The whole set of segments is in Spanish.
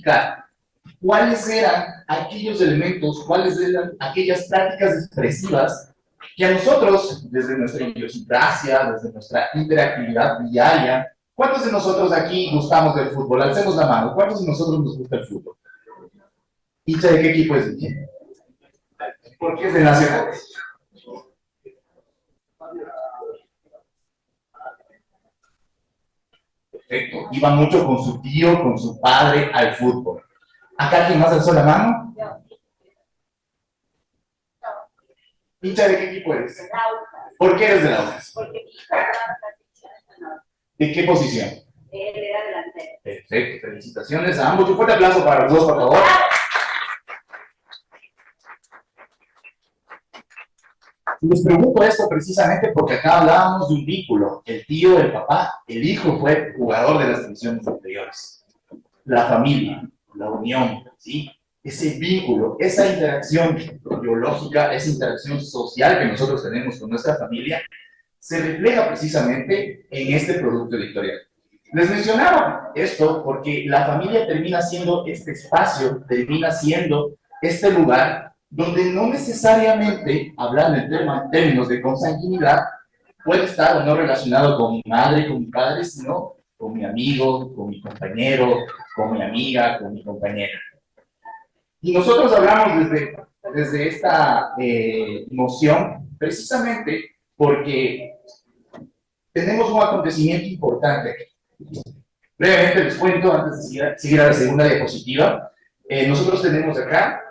identificar cuáles eran aquellos elementos, cuáles eran aquellas prácticas expresivas que a nosotros, desde nuestra idiosincrasia, desde nuestra interactividad diaria, ¿cuántos de nosotros aquí gustamos del fútbol? Alcemos la mano. ¿Cuántos de nosotros nos gusta el fútbol? ¿Hincha de qué equipo es? ¿Por qué es de Nacional? Perfecto. Iba mucho con su tío, con su padre al fútbol. ¿Acá quién más alzó la mano? ¿Hincha de qué equipo eres? ¿Por qué eres de la UNES? Porque mi hijo jugaba las selecciones. ¿De qué posición? Él era delantero. Perfecto, felicitaciones a ambos. Un fuerte aplauso para los dos, por favor. Les pregunto esto precisamente porque acá hablábamos de un vínculo. El tío, el papá, el hijo fue jugador de las divisiones anteriores. La familia, la unión, ¿sí? Ese vínculo, esa interacción biológica, esa interacción social que nosotros tenemos con nuestra familia, se refleja precisamente en este producto editorial. Les mencionaba esto porque la familia termina siendo este espacio, termina siendo este lugar donde no necesariamente, hablando en términos de consanguinidad, puede estar o no relacionado con mi madre, con mi padre, sino con mi amigo, con mi compañero, con mi amiga, con mi compañera. Y nosotros hablamos desde esta noción precisamente porque tenemos un acontecimiento importante aquí. Brevemente les cuento, antes de seguir a la segunda diapositiva, nosotros tenemos acá,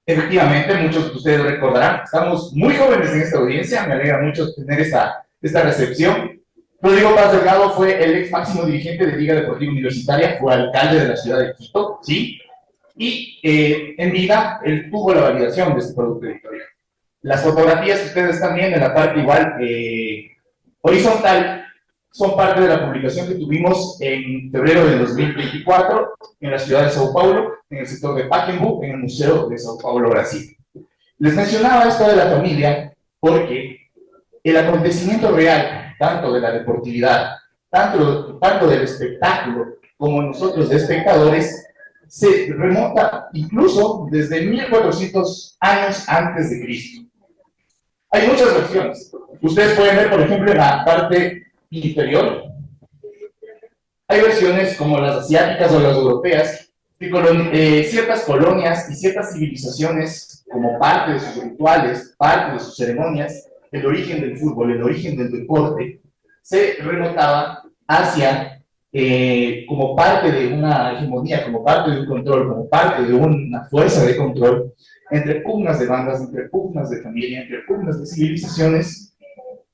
efectivamente, muchos de ustedes recordarán, estamos muy jóvenes en esta audiencia, me alegra mucho tener esta recepción. Rodrigo Paz Delgado fue el ex máximo dirigente de Liga Deportiva Universitaria, fue alcalde de la ciudad de Quito, ¿sí? Y en vida, él tuvo la validación de este producto editorial. Las fotografías que ustedes están viendo en la parte igual horizontal son parte de la publicación que tuvimos en febrero de 2024 en la ciudad de Sao Paulo, en el sector de Pacaembu, en el Museo de Sao Paulo, Brasil. Les mencionaba esto de la familia porque el acontecimiento real, tanto de la deportividad, tanto del espectáculo, como nosotros de espectadores, se remonta incluso desde 1400 años antes de Cristo. Hay muchas versiones. Ustedes pueden ver, por ejemplo, en la parte inferior, hay versiones como las asiáticas o las europeas, que ciertas colonias y ciertas civilizaciones, como parte de sus rituales, parte de sus ceremonias, el origen del fútbol, el origen del deporte, se remontaba hacia, como parte de una hegemonía, como parte de un control, como parte de una fuerza de control, entre pugnas de bandas, entre pugnas de familia, entre pugnas de civilizaciones,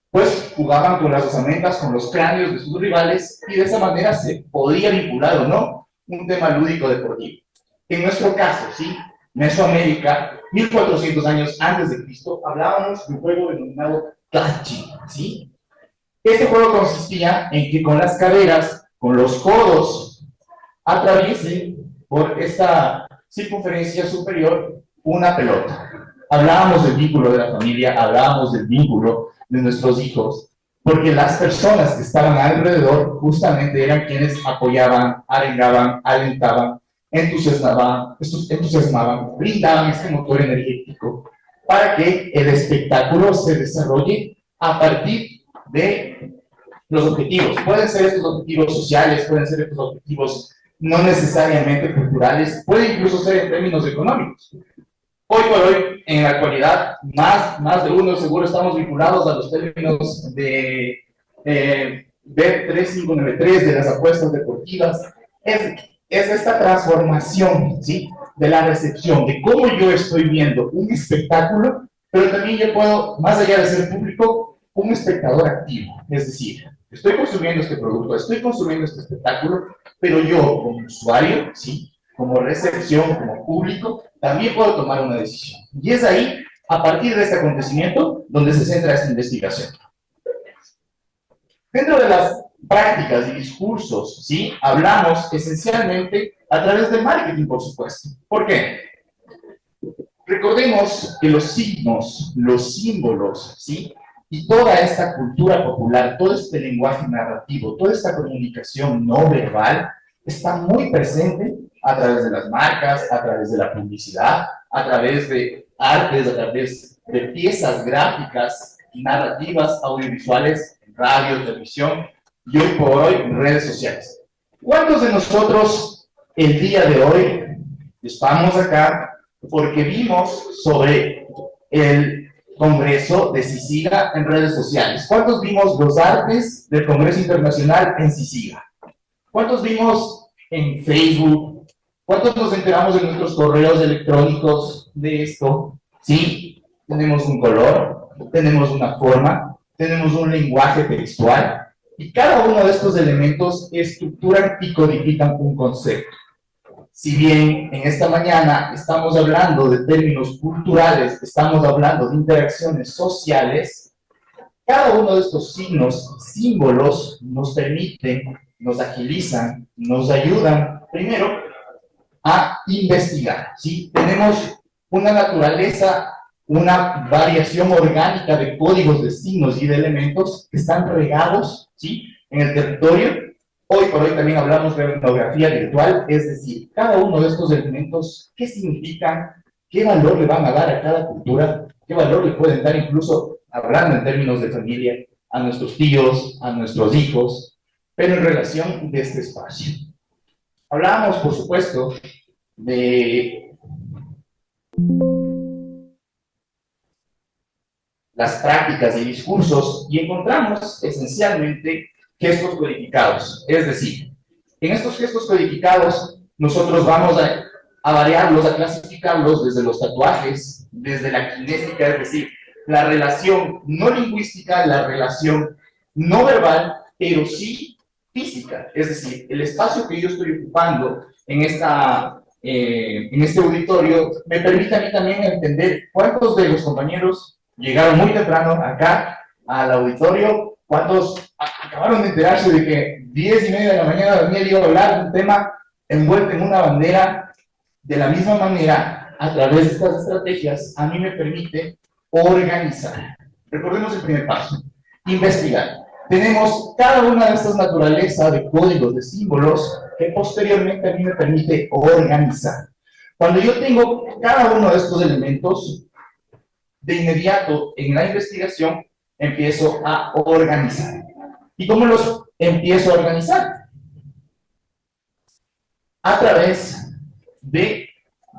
pues jugaban con las osamentas, con los cráneos de sus rivales, y de esa manera se podía vincular o no un tema lúdico deportivo. En nuestro caso, ¿sí? Mesoamérica, 1400 años antes de Cristo, hablábamos de un juego denominado Tachi, ¿sí? Este juego consistía en que con las caderas, con los codos, atraviesen por esta circunferencia superior una pelota. Hablábamos del vínculo de la familia, hablábamos del vínculo de nuestros hijos, porque las personas que estaban alrededor justamente eran quienes apoyaban, arengaban, alentaban, entusiasmaban, brindaban este motor energético para que el espectáculo se desarrolle a partir de los objetivos. Pueden ser estos objetivos sociales, pueden ser estos objetivos no necesariamente culturales, puede incluso ser en términos económicos. Hoy por hoy, en la actualidad, más de uno seguro estamos vinculados a los términos de Bet3593, de las apuestas deportivas. Es esta transformación, ¿sí?, de la recepción, de cómo yo estoy viendo un espectáculo, pero también yo puedo, más allá de ser público, un espectador activo. Es decir, estoy consumiendo este producto, estoy consumiendo este espectáculo, pero yo, como usuario, ¿sí?, como recepción, como público, también puedo tomar una decisión. Y es ahí, a partir de este acontecimiento, donde se centra esta investigación. Dentro de las prácticas y discursos, ¿sí?, hablamos esencialmente a través del marketing, por supuesto. ¿Por qué? Recordemos que los signos, los símbolos, ¿sí?, y toda esta cultura popular, todo este lenguaje narrativo, toda esta comunicación no verbal, está muy presente a través de las marcas, a través de la publicidad, a través de artes, a través de piezas gráficas, narrativas, audiovisuales, radio, televisión y hoy por hoy redes sociales. ¿Cuántos de nosotros el día de hoy estamos acá porque vimos sobre el Congreso de CICIGA en redes sociales? ¿Cuántos vimos los artes del Congreso Internacional en CICIGA? ¿Cuántos vimos en Facebook? ¿Cuántos nos enteramos en nuestros correos electrónicos de esto? Sí, tenemos un color, tenemos una forma, tenemos un lenguaje textual, y cada uno de estos elementos estructuran y codifican un concepto. Si bien en esta mañana estamos hablando de términos culturales, estamos hablando de interacciones sociales, cada uno de estos signos, símbolos, nos permiten, nos agilizan, nos ayudan, primero, a investigar, ¿sí? Tenemos una naturaleza, una variación orgánica de códigos, de signos y de elementos que están regados, ¿sí?, en el territorio. Hoy por hoy también hablamos de etnografía virtual, es decir, cada uno de estos elementos, ¿qué significan? ¿Qué valor le van a dar a cada cultura? ¿Qué valor le pueden dar, incluso hablando en términos de familia, a nuestros tíos, a nuestros hijos, pero en relación de este espacio? Hablábamos, por supuesto, de las prácticas y discursos y encontramos esencialmente gestos codificados. Es decir, en estos gestos codificados nosotros vamos a variarlos, a clasificarlos desde los tatuajes, desde la kinésica, es decir, la relación no lingüística, la relación no verbal, pero sí física. Es decir, el espacio que yo estoy ocupando en este auditorio me permite a mí también entender cuántos de los compañeros llegaron muy temprano acá al auditorio, cuántos acabaron de enterarse de que 10:30 de la mañana Daniel iba a hablar de un tema envuelto en una bandera. De la misma manera, a través de estas estrategias, a mí me permite organizar. Recordemos el primer paso: investigar. Tenemos cada una de estas naturalezas de códigos, de símbolos, que posteriormente a mí me permite organizar. Cuando yo tengo cada uno de estos elementos, de inmediato en la investigación empiezo a organizar. ¿Y cómo los empiezo a organizar? A través de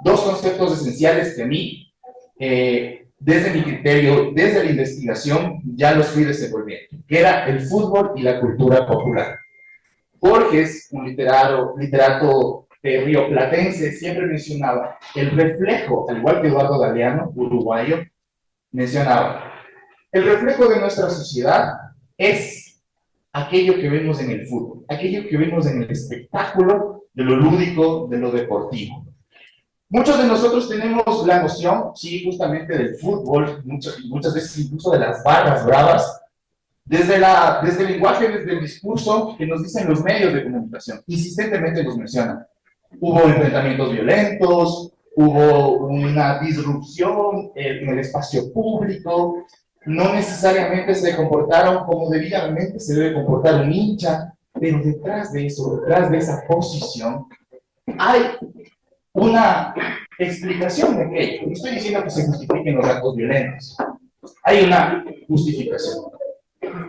dos conceptos esenciales que a mí, desde mi criterio, desde la investigación, ya los fui desenvolviendo, que era el fútbol y la cultura popular. Borges, un literato rioplatense, siempre mencionaba el reflejo, al igual que Eduardo Galeano, uruguayo, mencionaba, el reflejo de nuestra sociedad es aquello que vemos en el fútbol, aquello que vemos en el espectáculo, de lo lúdico, de lo deportivo. Muchos de nosotros tenemos la noción, sí, justamente del fútbol, muchas veces incluso de las barras bravas, desde el lenguaje, desde el discurso que nos dicen los medios de comunicación, insistentemente nos mencionan. Hubo enfrentamientos violentos, hubo una disrupción en el espacio público, no necesariamente se comportaron como debidamente se debe comportar un hincha, pero detrás de eso, detrás de esa posición, hay una explicación de aquello. No estoy diciendo que se justifiquen los actos violentos, hay una justificación,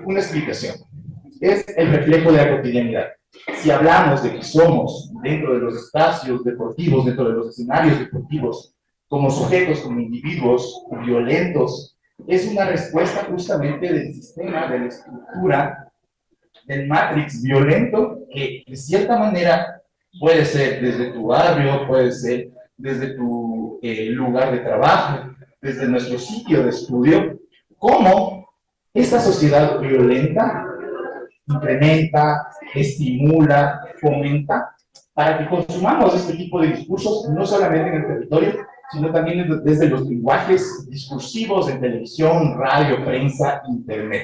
una explicación. Es el reflejo de la cotidianidad. Si hablamos de que somos, dentro de los espacios deportivos, dentro de los escenarios deportivos, como sujetos, como individuos violentos, es una respuesta justamente del sistema, de la estructura, del matrix violento, que de cierta manera puede ser desde tu barrio, puede ser desde tu lugar de trabajo, desde nuestro sitio de estudio, cómo esta sociedad violenta incrementa, estimula, fomenta, para que consumamos este tipo de discursos, no solamente en el territorio, sino también desde los lenguajes discursivos en televisión, radio, prensa, internet.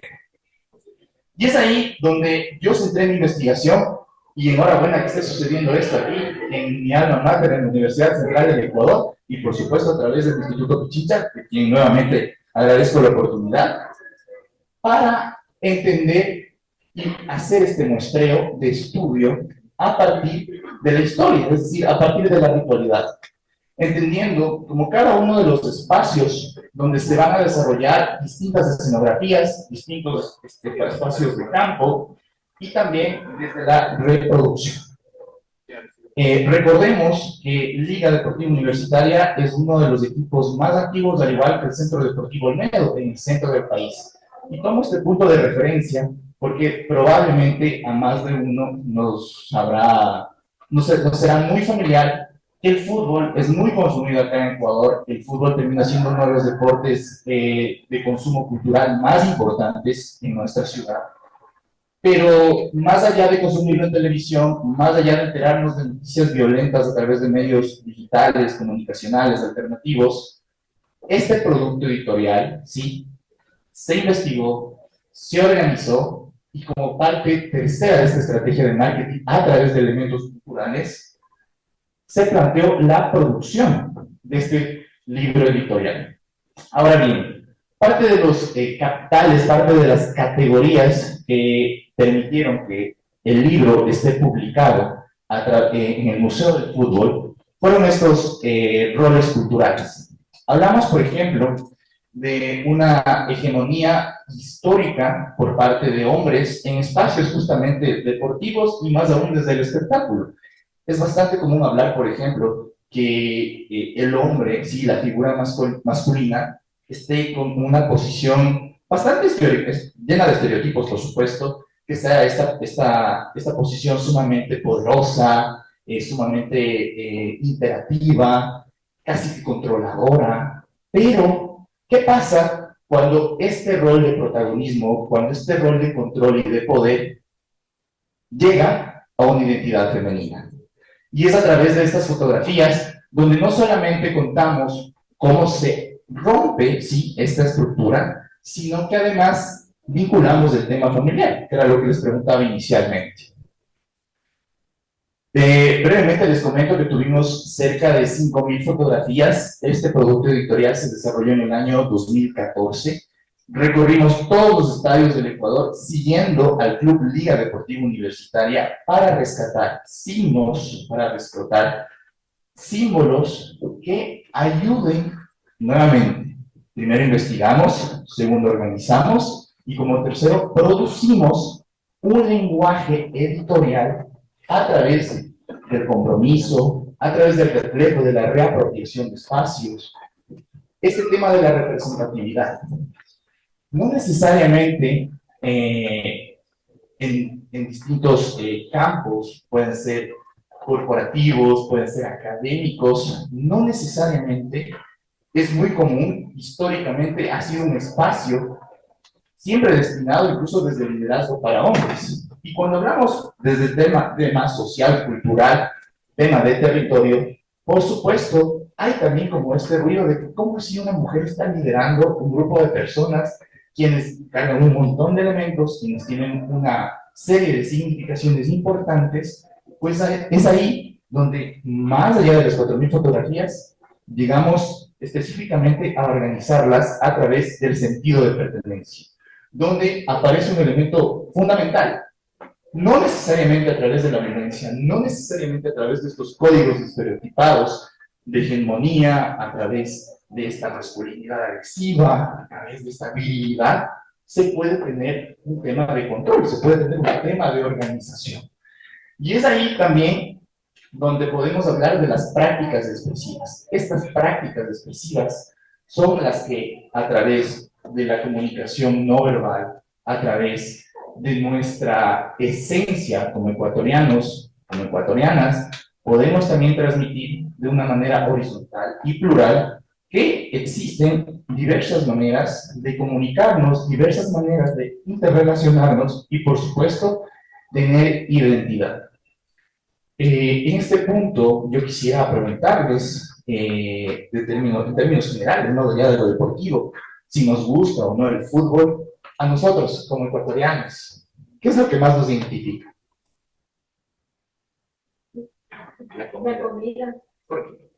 Y es ahí donde yo centré mi investigación, y enhorabuena que esté sucediendo esto aquí, en mi alma mater, en la Universidad Central del Ecuador, y por supuesto a través del Instituto Pichincha, de quien nuevamente agradezco la oportunidad, para entender y hacer este muestreo de estudio a partir de la historia, es decir, a partir de la ritualidad, entendiendo como cada uno de los espacios donde se van a desarrollar distintas escenografías, distintos espacios de campo y también desde la reproducción. Recordemos que Liga Deportiva Universitaria es uno de los equipos más activos, al igual que el Centro Deportivo Olmedo, en el centro del país. Y tomo este punto de referencia porque probablemente a más de uno nos será muy familiar que el fútbol es muy consumido acá en Ecuador. El fútbol termina siendo uno de los deportes de consumo cultural más importantes en nuestra ciudad. Pero más allá de consumirlo en televisión, más allá de enterarnos de noticias violentas a través de medios digitales, comunicacionales, alternativos, este producto editorial, sí, se investigó, se organizó y como parte tercera de esta estrategia de marketing a través de elementos culturales, se planteó la producción de este libro editorial. Ahora bien, parte de los capitales, parte de las categorías que permitieron que el libro esté publicado en el Museo del Fútbol fueron estos roles culturales. Hablamos, por ejemplo, de una hegemonía histórica por parte de hombres en espacios justamente deportivos y más aún desde el espectáculo. Es bastante común hablar, por ejemplo, que el hombre, sí, la figura masculina, esté con una posición bastante llena de estereotipos, por supuesto, que sea esta posición sumamente poderosa, sumamente imperativa, casi controladora. Pero, ¿qué pasa cuando este rol de protagonismo, cuando este rol de control y de poder llega a una identidad femenina? Y es a través de estas fotografías donde no solamente contamos cómo se rompe, sí, esta estructura, sino que además vinculamos el tema familiar, que era lo que les preguntaba inicialmente. Brevemente les comento que tuvimos cerca de 5.000 fotografías. Este producto editorial se desarrolló en el año 2014. Recorrimos todos los estadios del Ecuador siguiendo al Club Liga Deportiva Universitaria para rescatar símbolos que ayuden nuevamente. Primero investigamos, segundo organizamos y como tercero producimos un lenguaje editorial a través del compromiso, a través del reflejo de la reapropiación de espacios. Este tema de la representatividad. No necesariamente en distintos campos, pueden ser corporativos, pueden ser académicos, no necesariamente es muy común, históricamente ha sido un espacio siempre destinado incluso desde el liderazgo para hombres. Y cuando hablamos desde el tema social, cultural, tema de territorio, por supuesto, hay también como este ruido de cómo si una mujer está liderando un grupo de personas quienes cargan un montón de elementos, quienes tienen una serie de significaciones importantes, pues es ahí donde, más allá de las 4.000 fotografías, llegamos específicamente a organizarlas a través del sentido de pertenencia, donde aparece un elemento fundamental, no necesariamente a través de la violencia, no necesariamente a través de estos códigos estereotipados de hegemonía, a través de esta masculinidad agresiva, a través de esta virilidad, se puede tener un tema de control, se puede tener un tema de organización. Y es ahí también donde podemos hablar de las prácticas expresivas. Estas prácticas expresivas son las que a través de la comunicación no verbal, a través de nuestra esencia como ecuatorianos, como ecuatorianas, podemos también transmitir de una manera horizontal y plural que existen diversas maneras de comunicarnos, diversas maneras de interrelacionarnos y, por supuesto, tener identidad. En este punto, yo quisiera preguntarles, en términos generales, no ya de lo deportivo, si nos gusta o no el fútbol, a nosotros como ecuatorianos, ¿qué es lo que más nos identifica? La comida. La comida. ¿Por qué?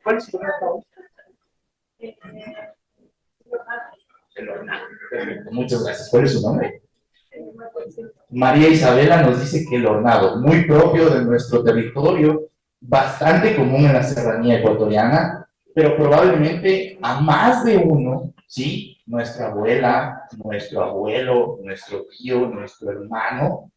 ¿Cuál es tu comida favorita? El hornado. Perfecto, muchas gracias. ¿Cuál es su nombre? María Isabela nos dice que el hornado, muy propio de nuestro territorio, bastante común en la serranía ecuatoriana, pero probablemente a más de uno, ¿sí? Nuestra abuela, nuestro abuelo, nuestro tío, nuestro hermano,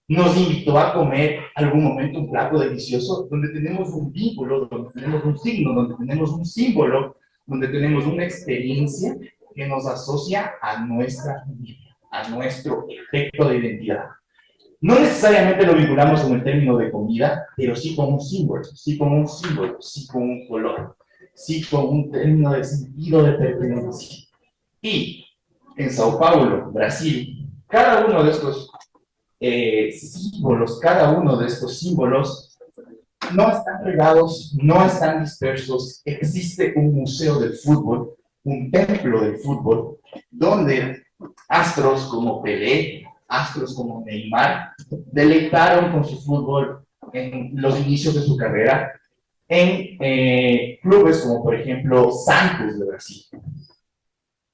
nos invitó a comer algún momento un plato delicioso donde tenemos un vínculo, donde tenemos un signo, donde tenemos un símbolo, donde tenemos una experiencia que nos asocia a nuestra familia, a nuestro efecto de identidad. No necesariamente lo vinculamos con el término de comida, pero sí con un símbolo, sí con un símbolo, sí con un color, sí con un término de sentido de pertenencia. Y en Sao Paulo, Brasil, cada uno de estos símbolos, cada uno de estos símbolos no están regados, no están dispersos. Existe un museo del fútbol, un templo del fútbol, donde astros como Pelé, astros como Neymar, deleitaron con su fútbol en los inicios de su carrera en clubes como por ejemplo Santos de Brasil.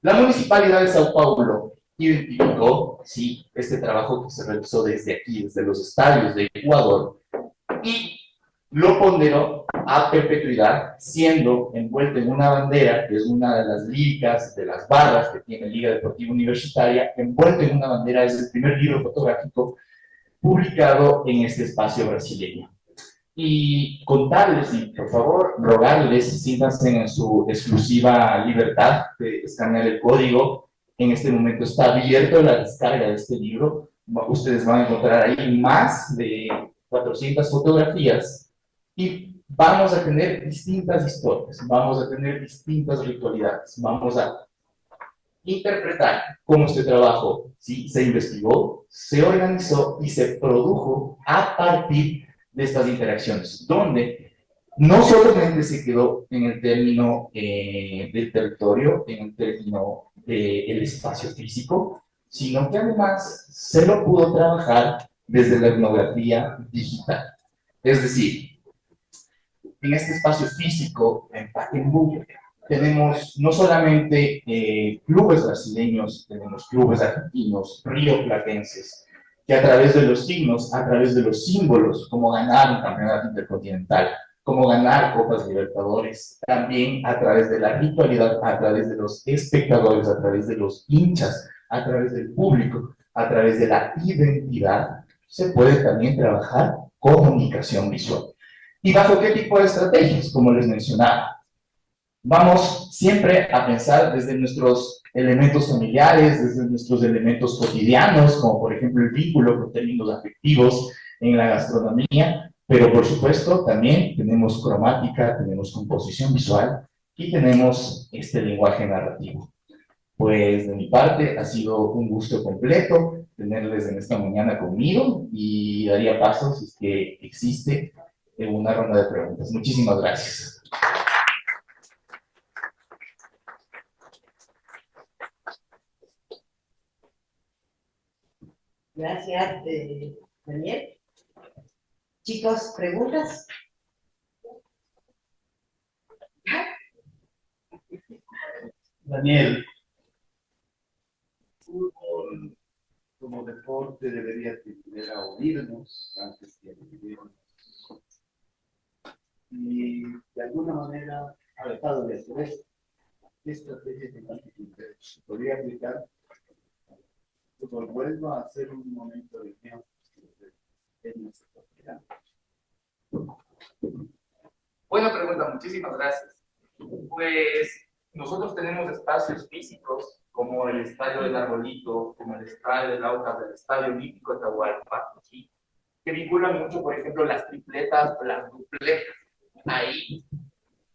La Municipalidad de Sao Paulo identificó, sí, este trabajo que se realizó desde aquí, desde los estadios de Ecuador, y lo ponderó a perpetuidad, siendo envuelto en una bandera, que es una de las líricas, de las barras que tiene Liga Deportiva Universitaria, envuelto en una bandera, es el primer libro fotográfico publicado en este espacio brasileño. Y contarles, y por favor, rogarles, siéntanse en su exclusiva libertad de escanear el código. En este momento está abierto la descarga de este libro. Ustedes van a encontrar ahí más de 400 fotografías y vamos a tener distintas historias, vamos a tener distintas ritualidades, vamos a interpretar cómo este trabajo, ¿sí?, se investigó, se organizó y se produjo a partir de estas interacciones, donde no solamente se quedó en el término del territorio, en el término del espacio físico, sino que además se lo pudo trabajar desde la etnografía digital. Es decir, en este espacio físico, en Pacaembu, tenemos no solamente clubes brasileños, tenemos clubes argentinos, rioplatenses, que a través de los signos, a través de los símbolos, como ganar un campeonato intercontinental, como ganar Copas Libertadores, también a través de la ritualidad, a través de los espectadores, a través de los hinchas, a través del público, a través de la identidad, se puede también trabajar comunicación visual. ¿Y bajo qué tipo de estrategias? Como les mencionaba, vamos siempre a pensar desde nuestros elementos familiares, desde nuestros elementos cotidianos, como por ejemplo el vínculo con términos afectivos en la gastronomía, pero por supuesto también tenemos cromática, tenemos composición visual y tenemos este lenguaje narrativo. Pues de mi parte ha sido un gusto completo tenerles en esta mañana conmigo y daría paso si es que existe una ronda de preguntas. Muchísimas gracias. Gracias, Daniel. Chicos, ¿preguntas? Daniel, fútbol como deporte debería tender a unirnos antes que dividirnos. Y de alguna manera, alejado de hacer esto, ¿qué estrategia que se podría aplicar? Fútbol vuelva a ser un momento de tiempo en nuestra sociedad. Buena pregunta, muchísimas gracias. Pues nosotros tenemos espacios físicos como el Estadio del Arbolito, como el Estadio de Laujas, del Estadio Olímpico de Atahualpa, ¿sí?, que vinculan mucho, por ejemplo, las tripletas, las dupletas. Ahí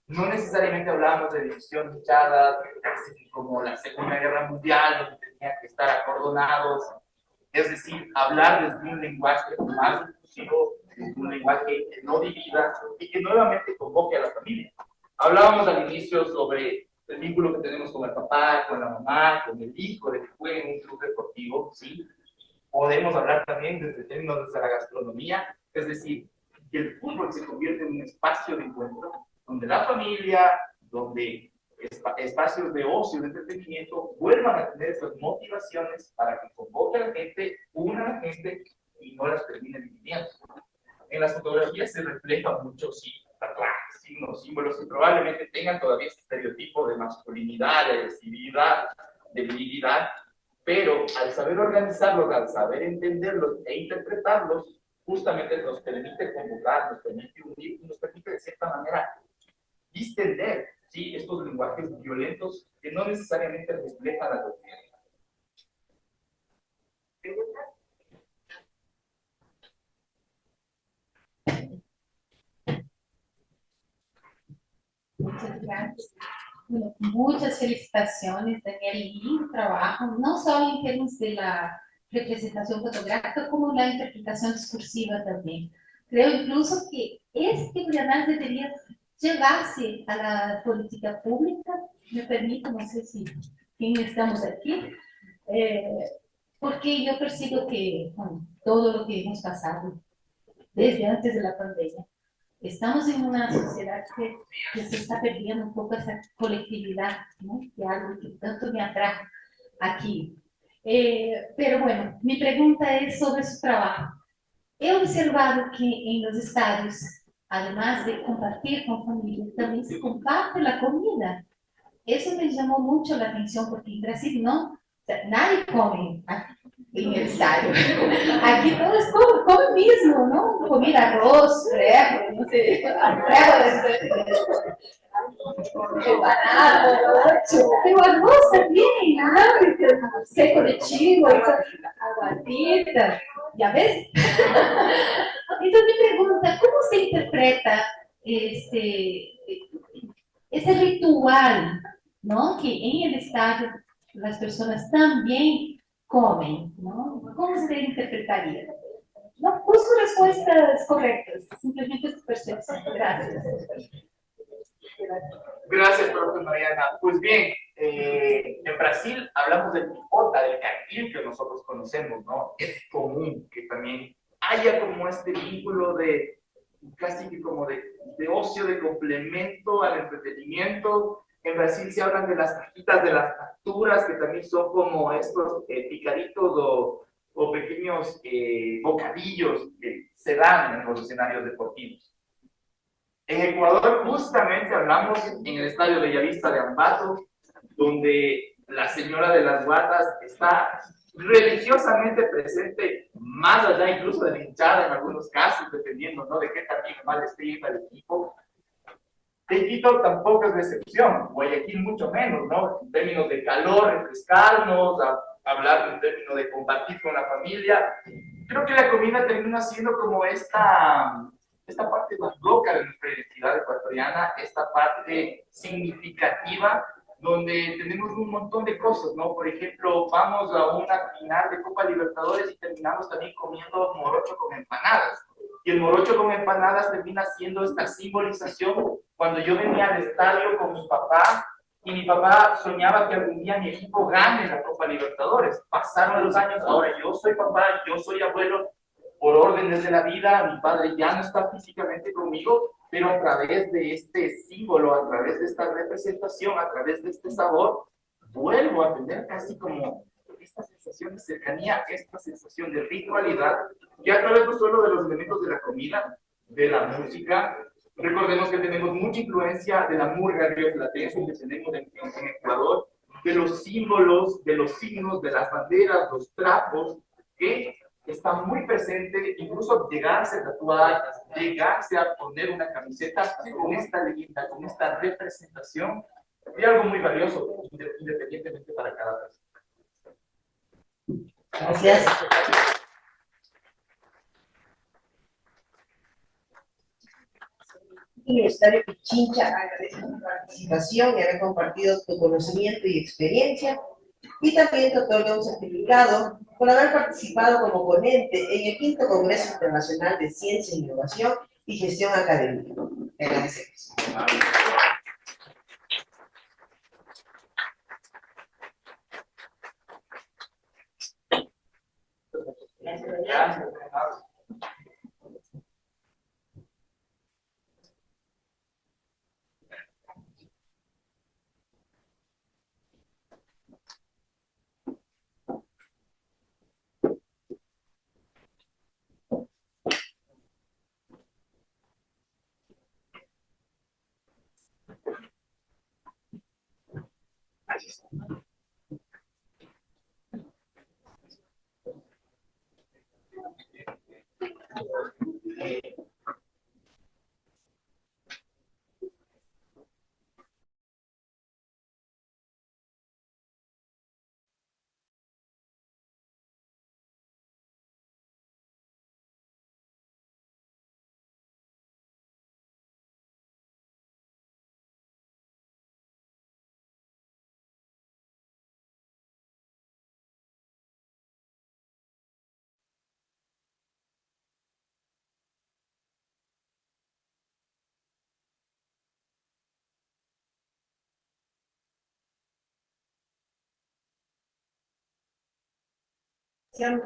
no necesariamente hablábamos de división hinchadas, casi como la Segunda Guerra Mundial, donde tenían que estar acordonados. Es decir, hablar desde un lenguaje más inclusivo, un lenguaje que no divida y que nuevamente convoque a la familia. Hablábamos al inicio sobre el vínculo que tenemos con el papá, con la mamá, con el hijo de que juegue en un club deportivo, ¿sí? Podemos hablar también desde términos de la gastronomía, es decir, que el fútbol se convierte en un espacio de encuentro donde la familia, donde espacios de ocio, de entretenimiento, vuelvan a tener esas motivaciones para que convoque a la gente, una gente y no las terminen dividiendo. En las fotografías se refleja mucho, sí, tatuajes, signos, símbolos que probablemente tengan todavía este estereotipo de masculinidad, de agresividad, de virilidad, pero al saber organizarlos, al saber entenderlos e interpretarlos, justamente nos permite convocar, nos permite unir, nos permite de cierta manera distender, ¿sí?, estos lenguajes violentos que no necesariamente reflejan la doctrina. Muchas gracias. Bueno, muchas felicitaciones, Daniel, lindo trabajo, no solo en términos de la representación fotográfica, como la interpretación discursiva también. Creo incluso que este tipo de análisis debería llevarse a la política pública. Me permito, no sé si quién estamos aquí, porque yo percibo que con todo lo que hemos pasado desde antes de la pandemia, estamos en una sociedad que se está perdiendo un poco esa colectividad, ¿no?, que algo que tanto me atrae aquí. Pero bueno, mi pregunta es sobre su trabajo. He observado que en los estadios, además de compartir con familia, también se comparte la comida. Eso me llamó mucho la atención porque en Brasil no, o sea, nadie come en el estadio. Aquí todos comen mismo, ¿no? Comida, arroz, frejo, no sé, empanado, pero arroz también, ¿no? Seco de chivo, aguatita, ¿ya ves? Entonces me pregunta, ¿cómo se interpreta ese ritual, ¿no?, que en el estadio las personas también comen, ¿no? ¿Cómo se interpretaría? No busco respuestas correctas, simplemente su percepción. Gracias. Gracias, profe Mariana. Pues bien, en Brasil hablamos del picota, del cantil que nosotros conocemos, ¿no? Es común que también haya como este vínculo de casi que como de ocio, de complemento al entretenimiento. En Brasil se hablan de las cajitas de las facturas, que también son como estos picaditos o pequeños bocadillos que se dan en los escenarios deportivos. En Ecuador justamente hablamos en el Estadio Bellavista de Ambato, donde la señora de las guatas está religiosamente presente, más allá incluso de la hinchada en algunos casos, dependiendo, ¿no?, de qué también mal esté yendo el equipo. En Quito tampoco es la excepción, Guayaquil mucho menos, ¿no? En términos de calor, refrescarnos, hablar en términos de compartir con la familia. Creo que la comida termina siendo como esta parte más loca de nuestra identidad ecuatoriana, esta parte significativa, donde tenemos un montón de cosas, ¿no? Por ejemplo, vamos a una final de Copa Libertadores y terminamos también comiendo morocho con empanadas. Y el morocho con empanadas termina siendo esta simbolización. Cuando yo venía al estadio con mi papá, y mi papá soñaba que algún día mi equipo gane la Copa Libertadores. Pasaron los años, ahora yo soy papá, yo soy abuelo, por órdenes de la vida, mi padre ya no está físicamente conmigo, pero a través de este símbolo, a través de esta representación, a través de este sabor, vuelvo a tener casi como esta sensación de cercanía, esta sensación de ritualidad, que a través no solo de los elementos de la comida, de la música, recordemos que tenemos mucha influencia de la murga rioplatense que tenemos en Ecuador, de los símbolos, de los signos, de las banderas, los trapos, que está muy presente, incluso llegarse a tatuar, llegarse a poner una camiseta con esta leyenda, con esta representación, es algo muy valioso, independientemente para cada persona. Gracias. Universitario Pichincha agradece tu participación y haber compartido tu conocimiento y experiencia, y también te otorga un certificado por haber participado como ponente en el quinto Congreso Internacional de Ciencia, Innovación y Gestión Académica. Te agradecemos. Gracias.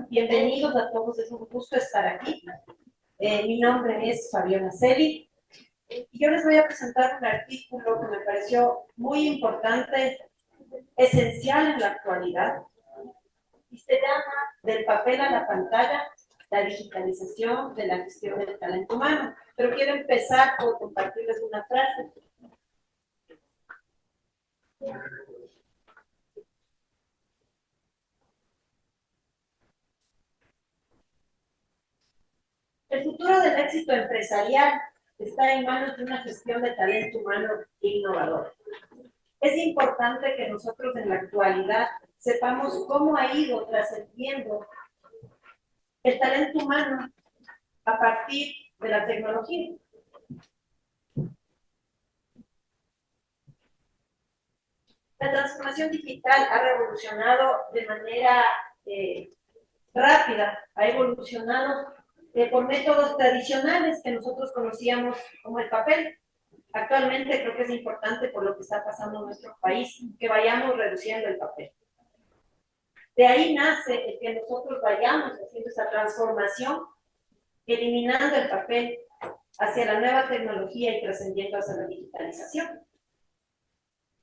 Bienvenidos a todos, es un gusto estar aquí. Mi nombre es Fabiola Celi y yo les voy a presentar un artículo que me pareció muy importante, esencial en la actualidad, y se llama Del papel a la pantalla, la digitalización de la gestión del talento humano. Pero quiero empezar por compartirles una frase. El futuro del éxito empresarial está en manos de una gestión de talento humano innovadora. Es importante que nosotros en la actualidad sepamos cómo ha ido trascendiendo el talento humano a partir de la tecnología. La transformación digital ha revolucionado de manera rápida, ha evolucionado por métodos tradicionales que nosotros conocíamos como el papel. Actualmente creo que es importante por lo que está pasando en nuestro país que vayamos reduciendo el papel. De ahí nace el que nosotros vayamos haciendo esa transformación, eliminando el papel hacia la nueva tecnología y trascendiendo hacia la digitalización.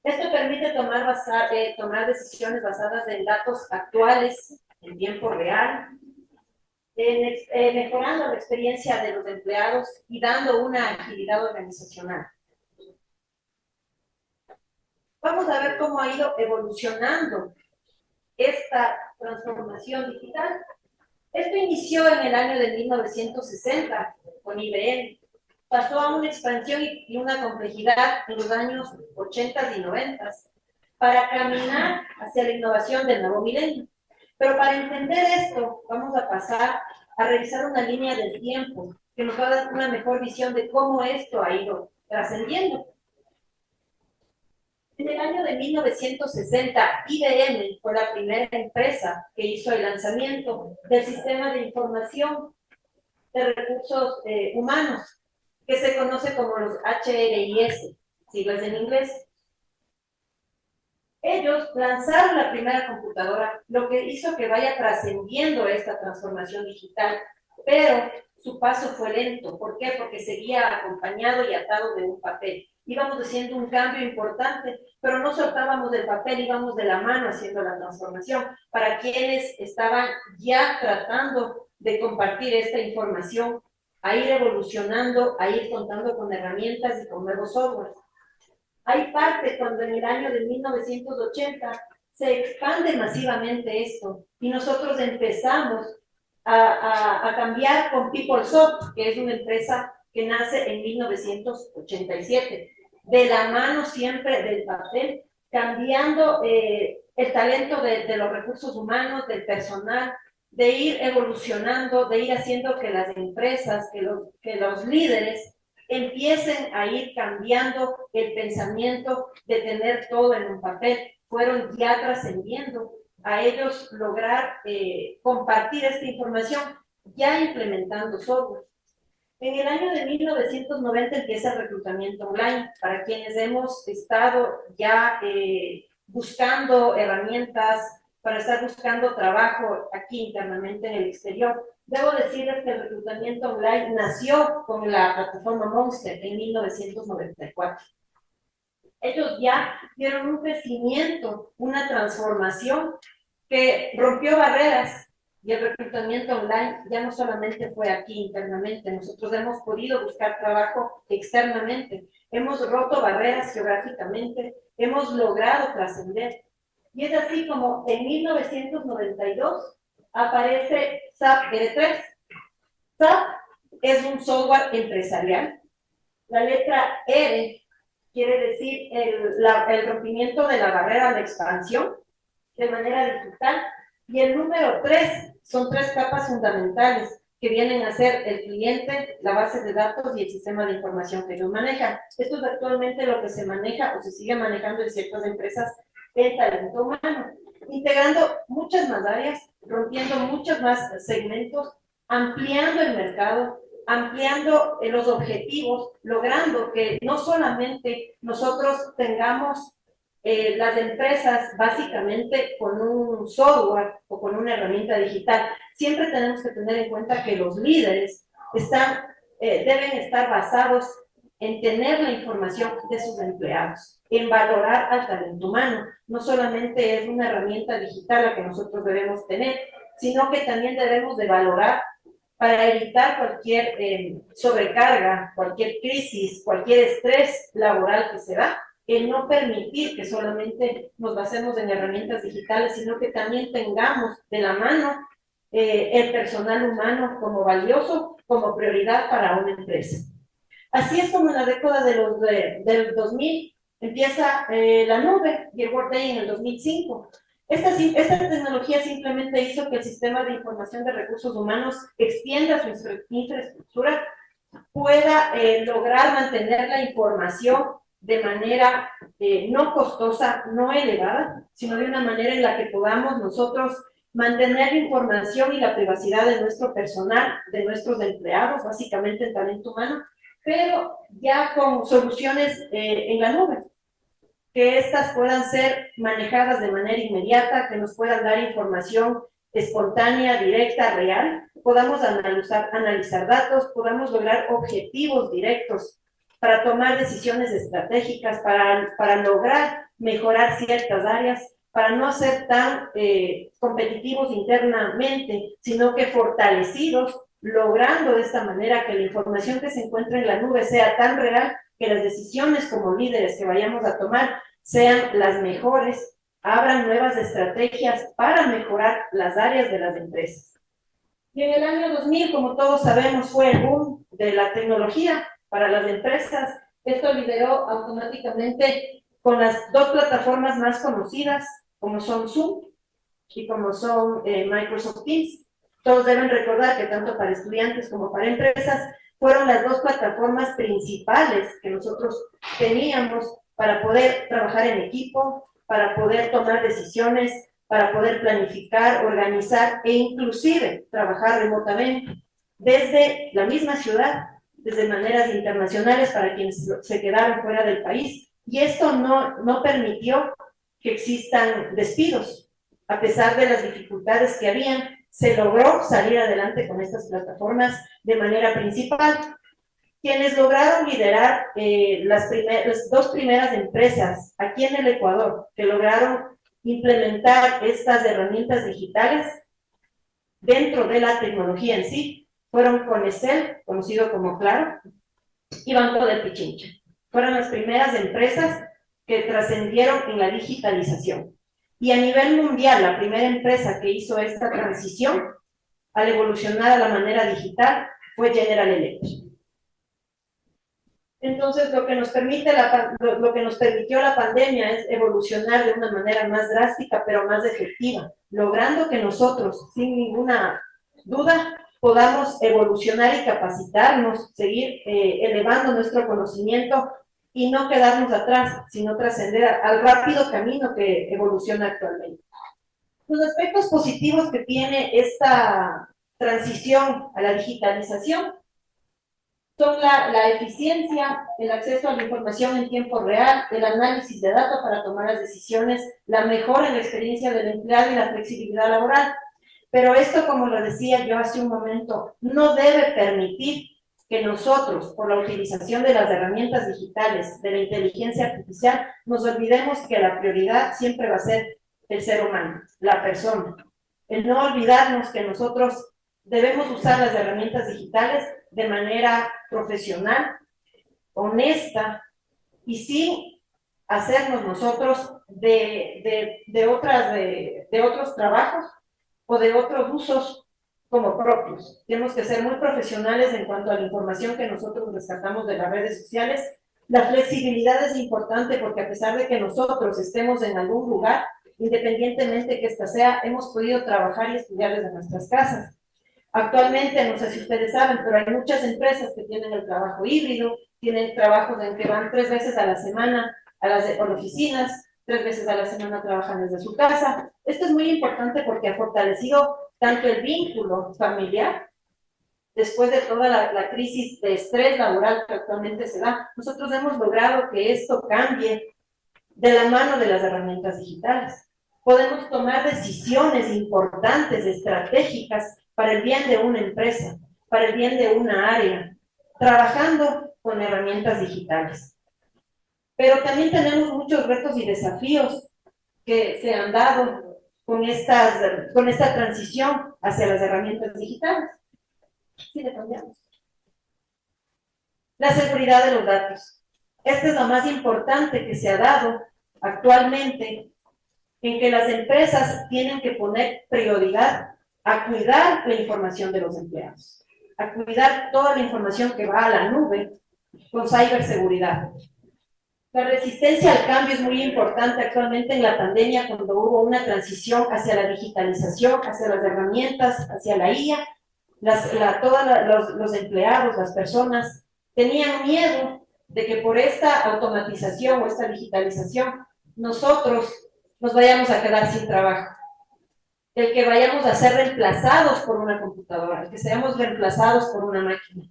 Esto permite tomar decisiones basadas en datos actuales, en tiempo real, mejorando la experiencia de los empleados y dando una agilidad organizacional. Vamos a ver cómo ha ido evolucionando esta transformación digital. Esto inició en el año de 1960 con IBM. Pasó a una expansión y una complejidad en los años 80 y 90 para caminar hacia la innovación del nuevo milenio. Pero para entender esto, vamos a pasar a revisar una línea del tiempo que nos va a dar una mejor visión de cómo esto ha ido trascendiendo. En el año de 1960, IBM fue la primera empresa que hizo el lanzamiento del sistema de información de recursos humanos, que se conoce como los HRIS, siglas en inglés. Ellos lanzaron la primera computadora, lo que hizo que vaya trascendiendo esta transformación digital, pero su paso fue lento. ¿Por qué? Porque seguía acompañado y atado de un papel. Íbamos haciendo un cambio importante, pero no soltábamos del papel, íbamos de la mano haciendo la transformación. Para quienes estaban ya tratando de compartir esta información, a ir evolucionando, a ir contando con herramientas y con nuevos softwares. Hay parte cuando en el año de 1980 se expande masivamente esto y nosotros empezamos a cambiar con PeopleSoft, que es una empresa que nace en 1987, de la mano siempre del papel, cambiando el talento de los recursos humanos, del personal, de ir evolucionando, de ir haciendo que las empresas, que los líderes empiecen a ir cambiando el pensamiento de tener todo en un papel. Fueron ya trascendiendo a ellos lograr compartir esta información, ya implementando software. En el año de 1990 empieza el reclutamiento online, para quienes hemos estado ya buscando herramientas para estar buscando trabajo aquí internamente en el exterior. Debo decirles que el reclutamiento online nació con la plataforma Monster en 1994. Ellos ya dieron un crecimiento, una transformación que rompió barreras y el reclutamiento online ya no solamente fue aquí internamente, nosotros hemos podido buscar trabajo externamente, hemos roto barreras geográficamente, hemos logrado trascender. Y es así como en 1992 aparece SAP R3. SAP es un software empresarial. La letra R quiere decir el rompimiento de la barrera de expansión de manera digital. Y el número 3 son 3 capas fundamentales que vienen a ser el cliente, la base de datos y el sistema de información que ellos manejan. Esto es actualmente lo que se maneja o se sigue manejando en ciertas empresas el talento humano, integrando muchas más áreas, rompiendo muchos más segmentos, ampliando el mercado, ampliando los objetivos, logrando que no solamente nosotros tengamos las empresas básicamente con un software o con una herramienta digital. Siempre tenemos que tener en cuenta que los líderes deben estar basados en tener la información de sus empleados, en valorar al talento humano. No solamente es una herramienta digital la que nosotros debemos tener, sino que también debemos de valorar para evitar cualquier sobrecarga, cualquier crisis, cualquier estrés laboral que se da, el no permitir que solamente nos basemos en herramientas digitales, sino que también tengamos de la mano el personal humano como valioso, como prioridad para una empresa. Así es como en la década del 2000 empieza la nube y el Workday en el 2005. Esta tecnología simplemente hizo que el sistema de información de recursos humanos extienda su infraestructura, pueda lograr mantener la información de manera no costosa, no elevada, sino de una manera en la que podamos nosotros mantener la información y la privacidad de nuestro personal, de nuestros empleados, básicamente el talento humano, pero ya con soluciones en la nube, que estas puedan ser manejadas de manera inmediata, que nos puedan dar información espontánea, directa, real, podamos analizar datos, podamos lograr objetivos directos para tomar decisiones estratégicas, para lograr mejorar ciertas áreas, para no ser tan competitivos internamente, sino que fortalecidos, logrando de esta manera que la información que se encuentra en la nube sea tan real que las decisiones como líderes que vayamos a tomar sean las mejores, abran nuevas estrategias para mejorar las áreas de las empresas. Y en el año 2000, como todos sabemos, fue el boom de la tecnología para las empresas. Esto lideró automáticamente con las 2 plataformas más conocidas, como son Zoom y como son Microsoft Teams. Todos deben recordar que tanto para estudiantes como para empresas fueron las 2 plataformas principales que nosotros teníamos para poder trabajar en equipo, para poder tomar decisiones, para poder planificar, organizar e inclusive trabajar remotamente desde la misma ciudad, desde maneras internacionales para quienes se quedaron fuera del país. Y esto no permitió que existan despidos. A pesar de las dificultades que habían, se logró salir adelante con estas plataformas de manera principal. Quienes lograron liderar las 2 primeras empresas aquí en el Ecuador que lograron implementar estas herramientas digitales dentro de la tecnología en sí fueron Conecel, conocido como Claro, y Banco del Pichincha. Fueron las primeras empresas que trascendieron en la digitalización. Y a nivel mundial, la primera empresa que hizo esta transición al evolucionar a la manera digital fue General Electric. Entonces, lo que nos permitió la pandemia es evolucionar de una manera más drástica, pero más efectiva, logrando que nosotros, sin ninguna duda, podamos evolucionar y capacitarnos, seguir elevando nuestro conocimiento y no quedarnos atrás, sino trascender al rápido camino que evoluciona actualmente. Los aspectos positivos que tiene esta transición a la digitalización son la eficiencia, el acceso a la información en tiempo real, el análisis de datos para tomar las decisiones, la mejora en la experiencia del empleado y la flexibilidad laboral. Pero esto, como lo decía yo hace un momento, no debe permitir que nosotros, por la utilización de las herramientas digitales, de la inteligencia artificial, nos olvidemos que la prioridad siempre va a ser el ser humano, la persona. el no olvidarnos que nosotros debemos usar las herramientas digitales de manera profesional, honesta y sin hacernos nosotros de otros trabajos o de otros usos como propios. Tenemos que ser muy profesionales en cuanto a la información que nosotros rescatamos de las redes sociales. La flexibilidad es importante porque a pesar de que nosotros estemos en algún lugar, independientemente que ésta sea, hemos podido trabajar y estudiar desde nuestras casas. Actualmente, no sé si ustedes saben, pero hay muchas empresas que tienen el trabajo híbrido, tienen trabajos en que van 3 veces a la semana a las oficinas, 3 veces a la semana trabajan desde su casa. Esto es muy importante porque ha fortalecido tanto el vínculo familiar, después de toda la crisis de estrés laboral que actualmente se da. Nosotros hemos logrado que esto cambie de la mano de las herramientas digitales. Podemos tomar decisiones importantes, estratégicas, para el bien de una empresa, para el bien de una área, trabajando con herramientas digitales. Pero también tenemos muchos retos y desafíos que se han dado con esta transición hacia las herramientas digitales. Sí, le cambiamos. La seguridad de los datos. Esta es lo más importante que se ha dado actualmente, en que las empresas tienen que poner prioridad a cuidar la información de los empleados, a cuidar toda la información que va a la nube con ciberseguridad. La resistencia al cambio es muy importante actualmente en la pandemia, cuando hubo una transición hacia la digitalización, hacia las herramientas, hacia la IA. Todos los empleados, las personas, tenían miedo de que por esta automatización o esta digitalización nosotros nos vayamos a quedar sin trabajo. El que vayamos a ser reemplazados por una computadora, el que seamos reemplazados por una máquina.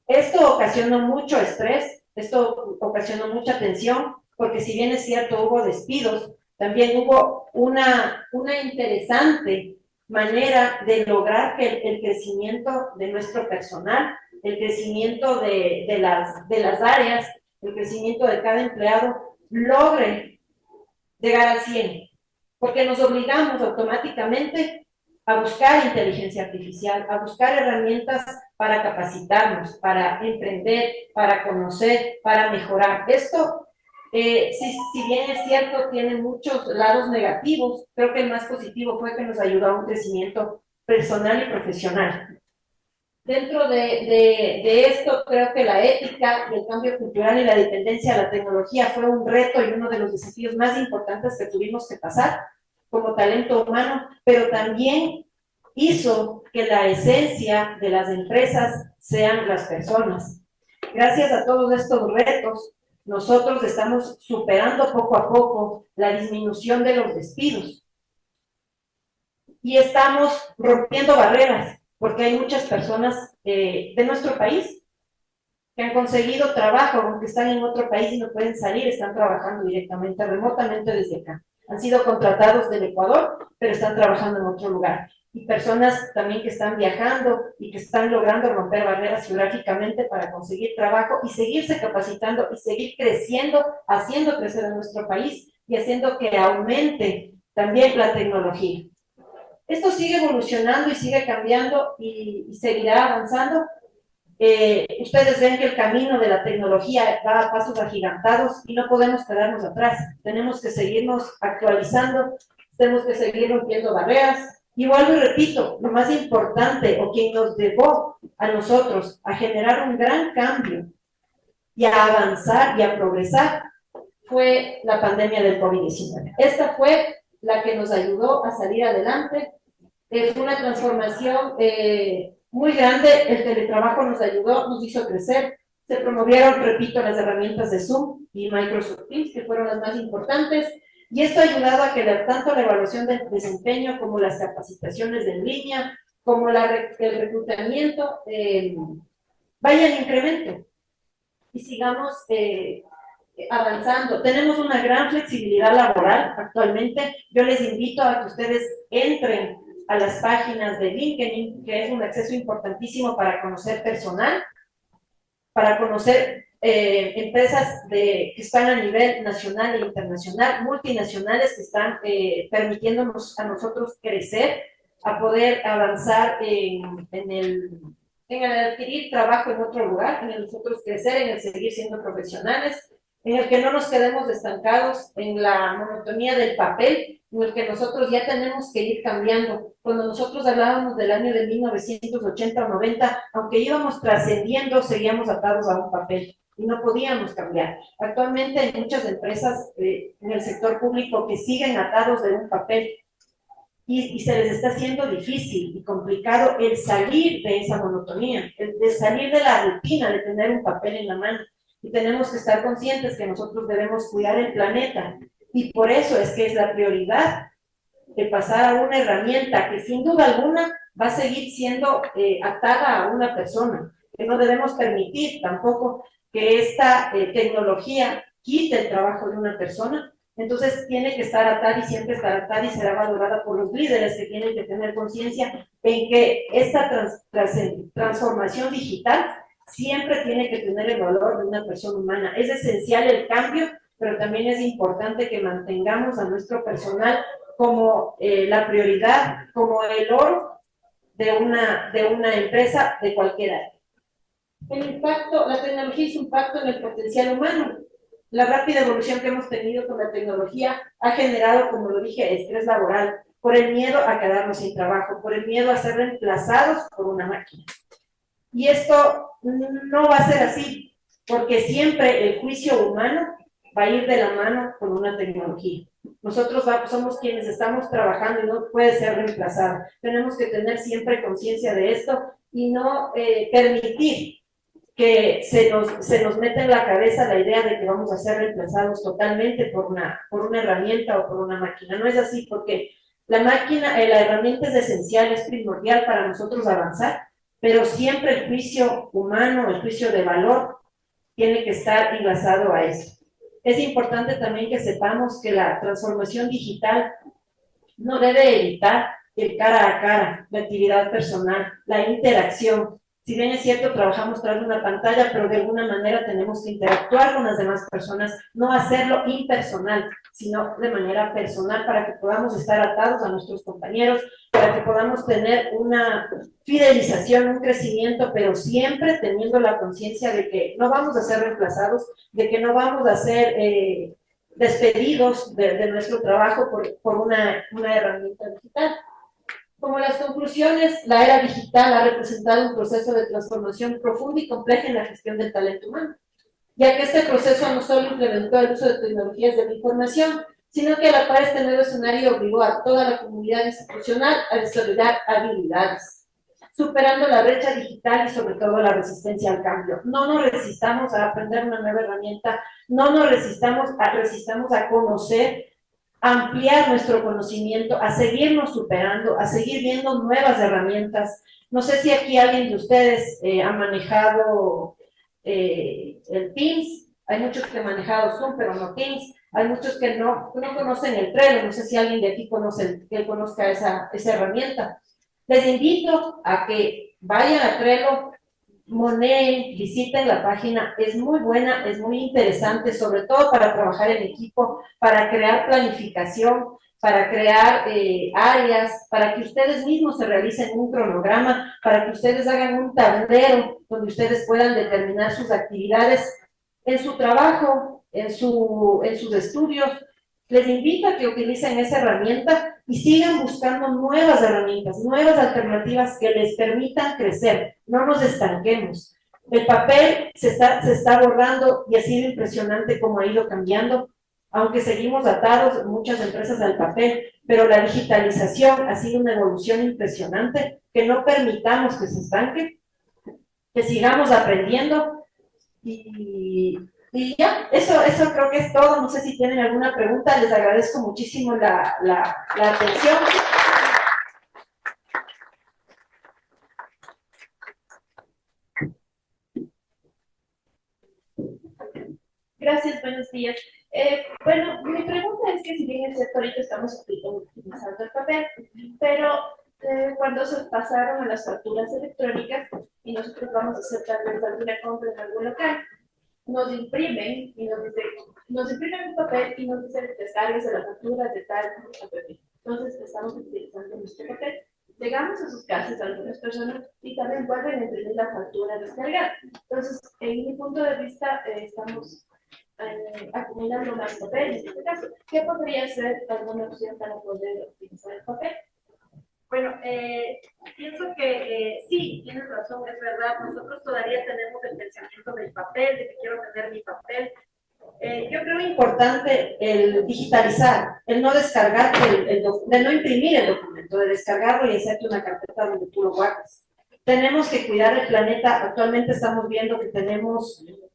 Esto ocasionó mucho estrés, esto ocasionó mucha tensión, porque si bien es cierto hubo despidos, también hubo una interesante manera de lograr que el crecimiento de nuestro personal, el crecimiento de las áreas, el crecimiento de cada empleado, logre llegar al 100, porque nos obligamos automáticamente a buscar inteligencia artificial, a buscar herramientas para capacitarnos, para emprender, para conocer, para mejorar. Esto, si bien es cierto, tiene muchos lados negativos, creo que el más positivo fue que nos ayudó a un crecimiento personal y profesional. Dentro de esto, creo que la ética, el cambio cultural y la dependencia de la tecnología fue un reto y uno de los desafíos más importantes que tuvimos que pasar como talento humano, pero también hizo que la esencia de las empresas sean las personas. Gracias a todos estos retos, nosotros estamos superando poco a poco la disminución de los despidos y estamos rompiendo barreras, porque hay muchas personas de nuestro país que han conseguido trabajo, aunque están en otro país y no pueden salir, están trabajando directamente, remotamente desde acá. Han sido contratados del Ecuador, pero están trabajando en otro lugar. Y personas también que están viajando y que están logrando romper barreras geográficamente para conseguir trabajo y seguirse capacitando y seguir creciendo, haciendo crecer a nuestro país y haciendo que aumente también la tecnología. Esto sigue evolucionando y sigue cambiando y seguirá avanzando. Ustedes ven que el camino de la tecnología va a pasos agigantados y no podemos quedarnos atrás. Tenemos que seguirnos actualizando, tenemos que seguir rompiendo barreras. Y vuelvo y repito, lo más importante o quien nos llevó a nosotros a generar un gran cambio y a avanzar y a progresar fue la pandemia del COVID-19. Esta fue la que nos ayudó a salir adelante. Fue una transformación muy grande. El teletrabajo nos ayudó, nos hizo crecer. Se promovieron, repito, las herramientas de Zoom y Microsoft Teams, que fueron las más importantes. Y esto ha ayudado a que tanto la evaluación del desempeño como las capacitaciones en línea, como el reclutamiento, vayan en incremento. Y sigamos avanzando. Tenemos una gran flexibilidad laboral actualmente. Yo les invito a que ustedes entren a las páginas de LinkedIn, que es un acceso importantísimo para conocer personal, para conocer empresas que están a nivel nacional e internacional, multinacionales que están permitiéndonos a nosotros crecer, a poder avanzar en el adquirir trabajo en otro lugar, en el nosotros crecer, en el seguir siendo profesionales, en el que no nos quedemos estancados en la monotonía del papel, en el que nosotros ya tenemos que ir cambiando. Cuando nosotros hablábamos del año de 1980 o 90, aunque íbamos trascendiendo, seguíamos atados a un papel y no podíamos cambiar. Actualmente hay muchas empresas en el sector público que siguen atados de un papel y se les está haciendo difícil y complicado el salir de esa monotonía, de salir de la rutina de tener un papel en la mano. Y tenemos que estar conscientes que nosotros debemos cuidar el planeta. Y por eso es que es la prioridad de pasar a una herramienta que sin duda alguna va a seguir siendo atada a una persona. Que no debemos permitir tampoco que esta tecnología quite el trabajo de una persona. Entonces tiene que estar atada y siempre estar atada y será valorada por los líderes que tienen que tener conciencia en que esta transformación digital siempre tiene que tener el valor de una persona humana. Es esencial el cambio, pero también es importante que mantengamos a nuestro personal como la prioridad, como el oro de una empresa de cualquier área. El impacto, la tecnología hizo impacto en el potencial humano. La rápida evolución que hemos tenido con la tecnología ha generado, como lo dije, estrés laboral, por el miedo a quedarnos sin trabajo, por el miedo a ser reemplazados por una máquina. Y esto no va a ser así, porque siempre el juicio humano va a ir de la mano con una tecnología. Nosotros somos quienes estamos trabajando y no puede ser reemplazado. Tenemos que tener siempre conciencia de esto y no permitir que se nos meta en la cabeza la idea de que vamos a ser reemplazados totalmente por una herramienta o por una máquina. No es así, porque la máquina, la herramienta es esencial, es primordial para nosotros avanzar, pero siempre el juicio humano, el juicio de valor, tiene que estar enlazado a eso. Es importante también que sepamos que la transformación digital no debe evitar el cara a cara, la actividad personal, la interacción. Si bien es cierto, trabajamos tras una pantalla, pero de alguna manera tenemos que interactuar con las demás personas, no hacerlo impersonal, sino de manera personal para que podamos estar atados a nuestros compañeros, para que podamos tener una fidelización, un crecimiento, pero siempre teniendo la conciencia de que no vamos a ser reemplazados, de que no vamos a ser despedidos de nuestro trabajo por una herramienta digital. Como las conclusiones, la era digital ha representado un proceso de transformación profunda y compleja en la gestión del talento humano, ya que este proceso no solo implementó el uso de tecnologías de la información, sino que a la par este nuevo escenario obligó a toda la comunidad institucional a desarrollar habilidades, superando la brecha digital y sobre todo la resistencia al cambio. No nos resistamos a aprender una nueva herramienta, no nos resistamos a conocer, a ampliar nuestro conocimiento, a seguirnos superando, a seguir viendo nuevas herramientas. No sé si aquí alguien de ustedes ha manejado el Teams, hay muchos que han manejado Zoom, pero no Teams, hay muchos que no conocen el Trello, no sé si alguien de aquí conozca esa herramienta. Les invito a que vayan a Trello, moneen, visiten la página, es muy buena, es muy interesante, sobre todo para trabajar en equipo, para crear planificación, para crear áreas, para que ustedes mismos se realicen un cronograma, para que ustedes hagan un tablero donde ustedes puedan determinar sus actividades en su trabajo, en sus estudios. Les invito a que utilicen esa herramienta y sigan buscando nuevas herramientas, nuevas alternativas que les permitan crecer. No nos estanquemos. El papel se está borrando y ha sido impresionante cómo ha ido cambiando, aunque seguimos atados muchas empresas al papel, pero la digitalización ha sido una evolución impresionante, que no permitamos que se estanque, que sigamos aprendiendo y ya, eso creo que es todo. No sé si tienen alguna pregunta, les agradezco muchísimo la atención. Gracias, buenos días. Bueno, mi pregunta es que si bien es cierto, ahorita estamos utilizando el papel, pero cuando se pasaron a las facturas electrónicas y nosotros vamos a hacer tal vez alguna compra en algún local, nos imprimen y nos dicen, nos imprimen un papel y nos dicen descargues la factura de tal. Entonces estamos utilizando nuestro papel. Llegamos a sus casas a algunas personas y también vuelven a imprimir la factura descargada. Entonces, en mi punto de vista, estamos acumulando más papel. En este caso, ¿qué podría ser alguna opción para poder utilizar el papel? Bueno, pienso que sí, tienes razón, es verdad. Nosotros todavía tenemos el pensamiento del papel, de que quiero tener mi papel. Yo creo importante el digitalizar, el no descargar, de no imprimir el documento, de descargarlo y hacerte una carpeta donde tú lo guardas. Tenemos que cuidar el planeta. Actualmente estamos viendo que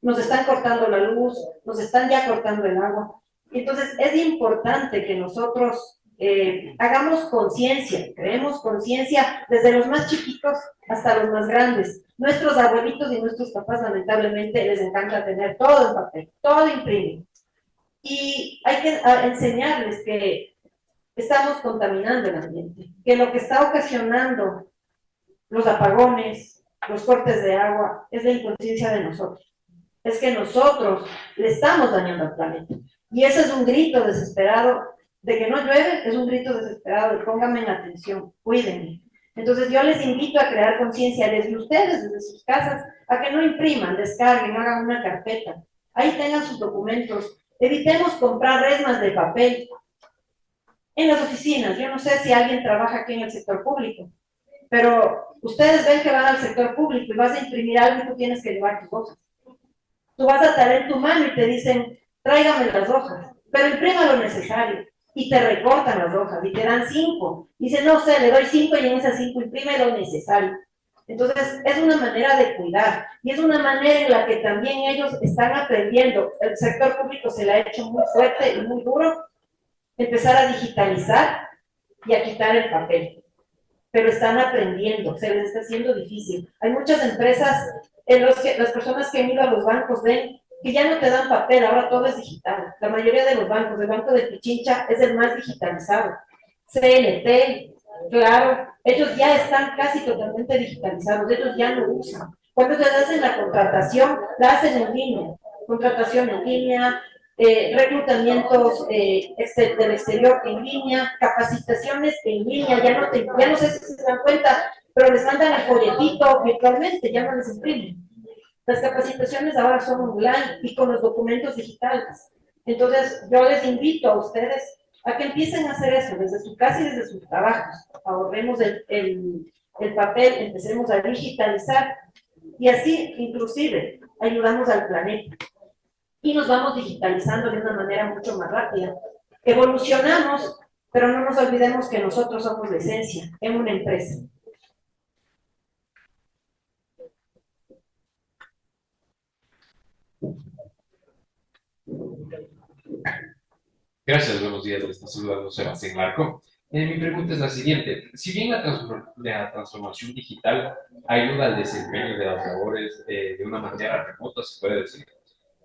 nos están cortando la luz, nos están ya cortando el agua. Entonces es importante que nosotros hagamos conciencia, creemos conciencia desde los más chiquitos hasta los más grandes. Nuestros abuelitos y nuestros papás lamentablemente les encanta tener todo en papel, todo imprimido. Y hay que enseñarles que estamos contaminando el ambiente, que lo que está ocasionando los apagones, los cortes de agua, es la inconsciencia de nosotros. Es que nosotros le estamos dañando al planeta. Y ese es un grito desesperado de que no llueve, es un grito desesperado de pónganme en atención, cuídenme. Entonces yo les invito a crear conciencia desde ustedes, desde sus casas, a que no impriman, descarguen, hagan una carpeta. Ahí tengan sus documentos. Evitemos comprar resmas de papel en las oficinas. Yo no sé si alguien trabaja aquí en el sector público, pero ustedes ven que van al sector público y vas a imprimir algo y tú tienes que llevar tus hojas. Tú vas a traer tu mano y te dicen, tráigame las hojas, pero imprima lo necesario. Y te recortan las hojas y te dan 5. Dicen, no sé, le doy 5 y en esas 5 imprime lo necesario. Entonces, es una manera de cuidar y es una manera en la que también ellos están aprendiendo. El sector público se le ha hecho muy fuerte y muy duro empezar a digitalizar y a quitar el papel. Pero están aprendiendo, se les está haciendo difícil. Hay muchas empresas en las que las personas que han ido a los bancos ven que ya no te dan papel, ahora todo es digital. La mayoría de los bancos, el Banco de Pichincha es el más digitalizado. CNT, claro, ellos ya están casi totalmente digitalizados, ellos ya lo usan. Cuando se hacen la contratación, la hacen en línea, contratación en línea, reclutamientos del exterior en línea, capacitaciones en línea, ya no sé si se dan cuenta, pero les mandan el folletito virtualmente, ya no les imprimen. Las capacitaciones ahora son online y con los documentos digitales. Entonces, yo les invito a ustedes a que empiecen a hacer eso desde su casa y desde sus trabajos. Ahorremos el papel, empecemos a digitalizar y así, inclusive, ayudamos al planeta. Y nos vamos digitalizando de una manera mucho más rápida. Evolucionamos, pero no nos olvidemos que nosotros somos la esencia en una empresa. Gracias, buenos días. Le está saludando Sebastián Marco. Mi pregunta es la siguiente. Si bien la transformación digital ayuda al desempeño de las labores de una manera remota, se puede decir,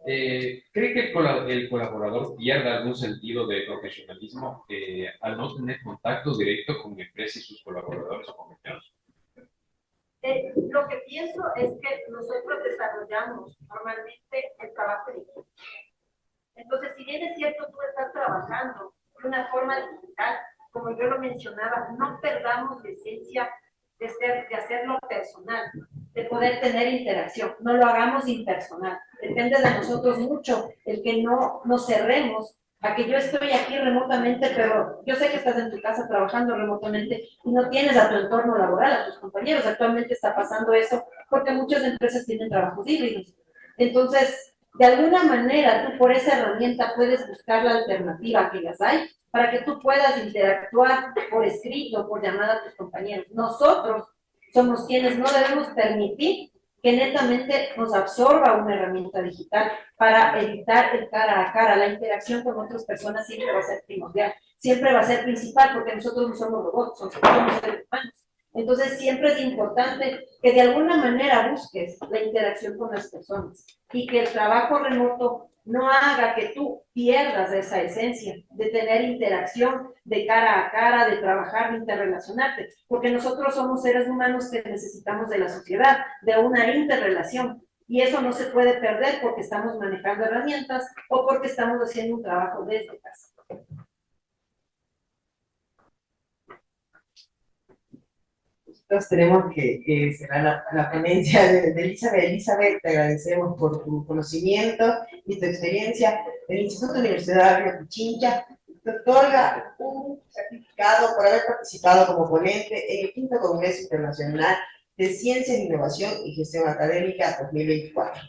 ¿cree que el colaborador pierda algún sentido de profesionalismo al no tener contacto directo con la empresa y sus colaboradores o compañeros? Lo que pienso es que nosotros desarrollamos normalmente el trabajo en equipo. Entonces, si bien es cierto, tú estás trabajando de una forma digital, como yo lo mencionaba, no perdamos la esencia de hacerlo personal, de poder tener interacción, no lo hagamos impersonal. Depende de nosotros mucho el que no nos cerremos a que yo estoy aquí remotamente, pero yo sé que estás en tu casa trabajando remotamente y no tienes a tu entorno laboral, a tus compañeros. Actualmente está pasando eso porque muchas empresas tienen trabajos híbridos. Entonces, de alguna manera, tú por esa herramienta puedes buscar la alternativa que las hay para que tú puedas interactuar por escrito, por llamada a tus compañeros. Nosotros somos quienes no debemos permitir que netamente nos absorba una herramienta digital para evitar el cara a cara. La interacción con otras personas siempre va a ser primordial, siempre va a ser principal, porque nosotros no somos robots, somos seres humanos. Entonces siempre es importante que de alguna manera busques la interacción con las personas y que el trabajo remoto no haga que tú pierdas esa esencia de tener interacción de cara a cara, de trabajar, de interrelacionarte, porque nosotros somos seres humanos que necesitamos de la sociedad, de una interrelación, Y eso no se puede perder porque estamos manejando herramientas o porque estamos haciendo un trabajo desde casa. Nosotros tenemos que cerrar la ponencia de Elizabeth. Elizabeth, te agradecemos por tu conocimiento y tu experiencia. El Instituto Universitario Pichincha te otorga un certificado por haber participado como ponente en el quinto Congreso Internacional de Ciencias, Innovación y Gestión Académica 2024.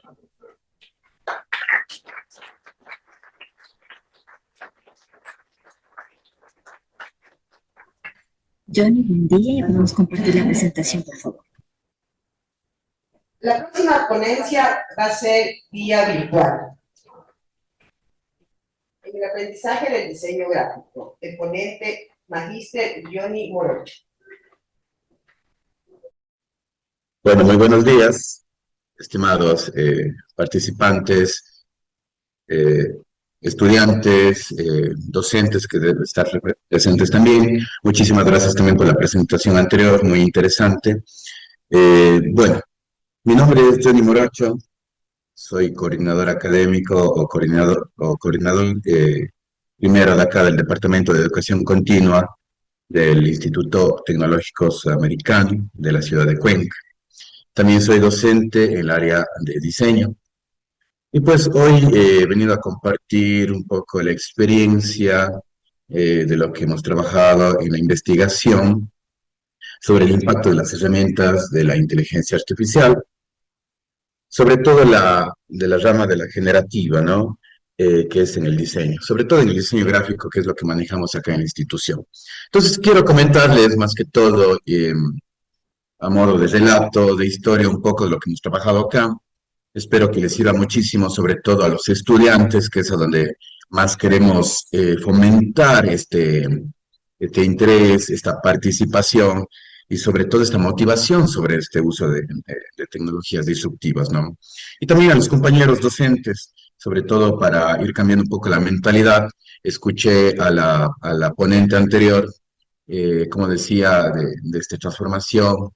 Johnny, buen día. Podemos compartir la presentación, por favor. La próxima ponencia va a ser vía virtual. En el aprendizaje del diseño gráfico, el ponente magíster Johnny Morocho. Bueno, muy buenos días, estimados participantes, estudiantes, docentes que deben estar presentes también. Muchísimas gracias también por la presentación anterior, muy interesante. Bueno, mi nombre es Johnny Morocho, soy coordinador académico o coordinador primero de acá del Departamento de Educación Continua del Instituto Tecnológico Sudamericano de la ciudad de Cuenca. También soy docente en el área de diseño. Y pues hoy he venido a compartir un poco la experiencia de lo que hemos trabajado en la investigación sobre el impacto de las herramientas de la inteligencia artificial, sobre todo de la rama de la generativa, ¿no? Que es en el diseño, sobre todo en el diseño gráfico, que es lo que manejamos acá en la institución. Entonces quiero comentarles más que todo, a modo de relato, de historia, un poco de lo que hemos trabajado acá. Espero que les sirva muchísimo, sobre todo a los estudiantes, que es a donde más queremos fomentar este interés, esta participación y sobre todo esta motivación sobre este uso de tecnologías disruptivas, ¿no? Y también a los compañeros docentes, sobre todo para ir cambiando un poco la mentalidad. Escuché a la ponente anterior, como decía, de esta transformación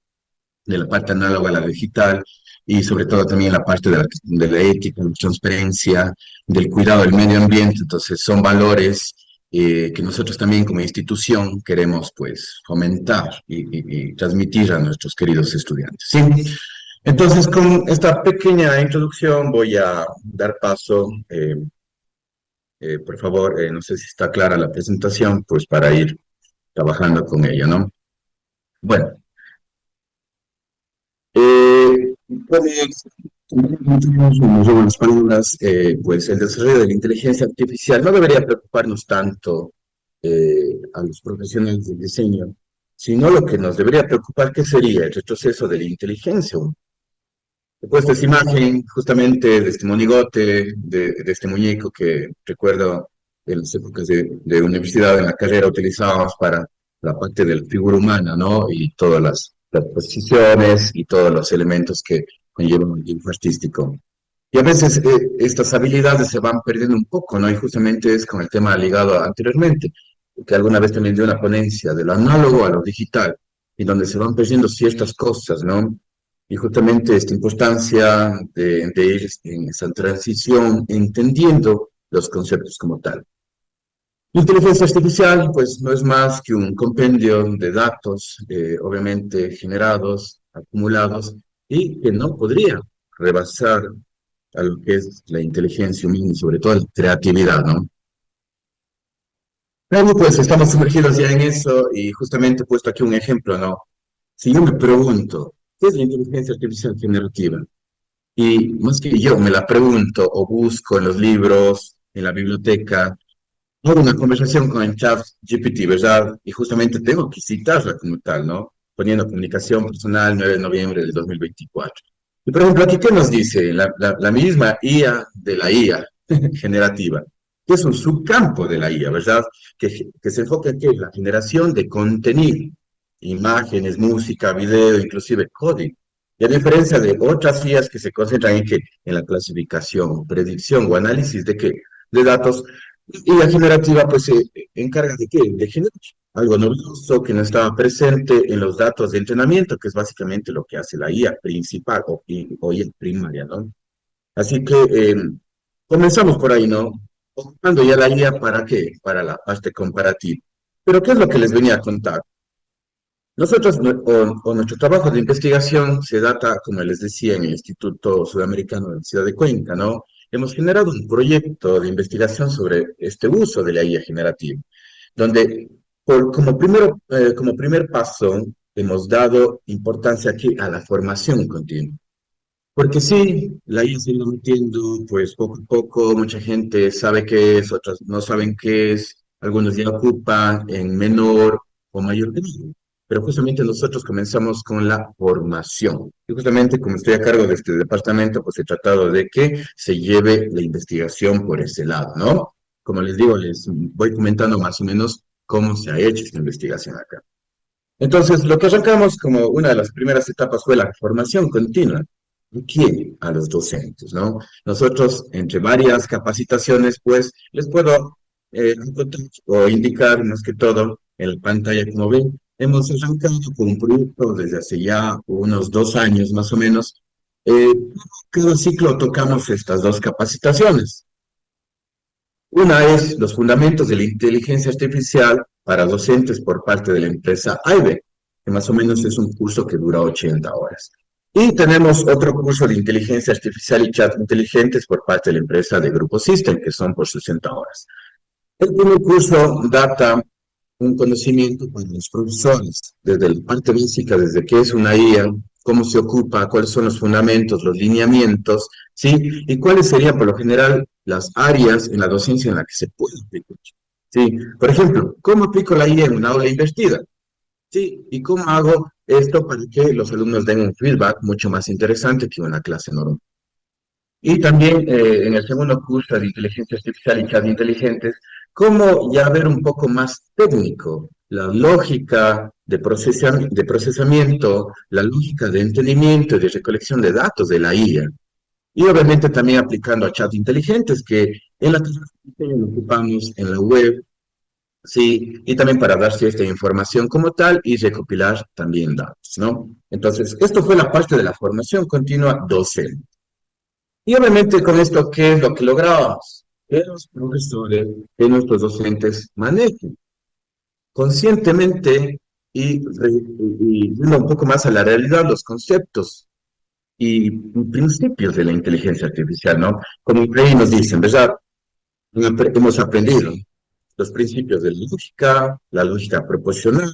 de la parte análoga a la digital, y sobre todo también la parte de la ética, la transparencia, del cuidado del medio ambiente. Entonces son valores que nosotros también como institución queremos pues fomentar y transmitir a nuestros queridos estudiantes, ¿sí? Entonces con esta pequeña introducción voy a dar paso, por favor, no sé si está clara la presentación, pues para ir trabajando con ella, ¿no? Bueno. Las palabras, pues el desarrollo de la inteligencia artificial no debería preocuparnos tanto a los profesionales del diseño, sino lo que nos debería preocupar, ¿qué sería? El retroceso de la inteligencia. He puesto esta imagen justamente de este monigote, de este muñeco que recuerdo en las épocas de universidad, en la carrera utilizábamos para la parte de la figura humana, ¿no? Y todas las posiciones y todos los elementos que conllevan un dibujo artístico. Y a veces estas habilidades se van perdiendo un poco, ¿no? Y justamente es con el tema ligado anteriormente, que alguna vez también dio una ponencia de lo análogo a lo digital, y donde se van perdiendo ciertas cosas, ¿no? Y justamente esta importancia de ir en esa transición, entendiendo los conceptos como tal. La inteligencia artificial, pues, no es más que un compendio de datos, obviamente generados, acumulados, y que no podría rebasar a lo que es la inteligencia humana y sobre todo la creatividad, ¿no? Pero pues estamos sumergidos ya en eso y justamente he puesto aquí un ejemplo, ¿no? Si yo me pregunto, ¿qué es la inteligencia artificial generativa? Y más que yo me la pregunto o busco en los libros, en la biblioteca, hago una conversación con el chat GPT, ¿verdad? Y justamente tengo que citarla como tal, ¿no? Poniendo comunicación personal 9 de noviembre del 2024. Y por ejemplo, aquí, ¿qué nos dice? La misma IA de la IA generativa, que es un subcampo de la IA, ¿verdad? Que se enfoca aquí en la generación de contenido, imágenes, música, video, inclusive código. Y a diferencia de otras IAs que se concentran en la clasificación, predicción o análisis de datos, Y la generativa, pues, se encarga de qué? De generar algo novedoso que no estaba presente en los datos de entrenamiento, que es básicamente lo que hace la IA principal o IA primaria, ¿no? Así que comenzamos por ahí, ¿no? Ocupando ya la IA para qué? Para la parte comparativa. Pero ¿qué es lo que les venía a contar? Nosotros, o nuestro trabajo de investigación se data, como les decía, en el Instituto Sudamericano de la Ciudad de Cuenca, ¿no? Hemos generado un proyecto de investigación sobre este uso de la IA generativa, donde como primer paso hemos dado importancia aquí a la formación continua. Porque sí, la IA se ha ido metiendo, pues poco a poco, mucha gente sabe qué es, otros no saben qué es, algunos ya ocupan en menor o mayor grado. Pero justamente nosotros comenzamos con la formación. Y justamente como estoy a cargo de este departamento, pues he tratado de que se lleve la investigación por ese lado, ¿no? Como les digo, les voy comentando más o menos cómo se ha hecho esta investigación acá. Entonces, lo que arrancamos como una de las primeras etapas fue la formación continua. ¿A quién? A los docentes, ¿no? Nosotros, entre varias capacitaciones, pues, les puedo contar o indicar más que todo en la pantalla, como ven, hemos arrancado con un proyecto desde hace ya unos 2 años más o menos. Eh, Cada ciclo tocamos estas dos capacitaciones. Una es los fundamentos de la inteligencia artificial para docentes por parte de la empresa AIBE, que más o menos es un curso que dura 80 horas. Y tenemos otro curso de inteligencia artificial y chat inteligentes por parte de la empresa de Grupo System, que son por 60 horas. El primer curso data un conocimiento para los profesores, desde la parte básica, desde qué es una IA, cómo se ocupa, cuáles son los fundamentos, los lineamientos, ¿sí? Y cuáles serían, por lo general, las áreas en la docencia en la que se puede aplicar. ¿Sí? Por ejemplo, ¿cómo aplico la IA en una aula invertida? ¿Sí? ¿Y cómo hago esto para que los alumnos den un feedback mucho más interesante que una clase normal? Y también en el segundo curso de inteligencia artificial y chat inteligentes, cómo ya ver un poco más técnico la lógica de procesamiento, la lógica de entendimiento y de recolección de datos de la IA. Y obviamente también aplicando a chat inteligentes, que en la clase lo ocupamos en la web, sí, y también para dar cierta información como tal y recopilar también datos, ¿no? Entonces, esto fue la parte de la formación continua docente. Y obviamente con esto, ¿qué es lo que logramos? Que los profesores, que nuestros docentes manejen conscientemente y viendo un poco más a la realidad los conceptos y principios de la inteligencia artificial, ¿no? Como ahí nos dicen, ¿verdad? Hemos aprendido los principios de la lógica proposicional,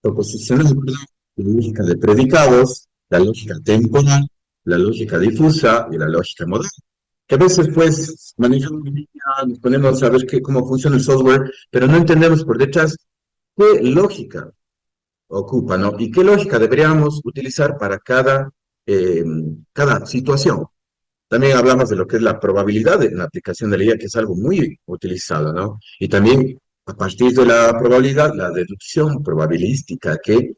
¿verdad? La lógica de predicados, la lógica temporal, la lógica difusa y la lógica modal. Que a veces, pues, manejamos, nos ponemos a ver cómo funciona el software, pero no entendemos por detrás qué lógica ocupa, ¿no? Y qué lógica deberíamos utilizar para cada situación. También hablamos de lo que es la probabilidad de la aplicación de la IA, que es algo muy utilizado, ¿no? Y también, a partir de la probabilidad, la deducción probabilística que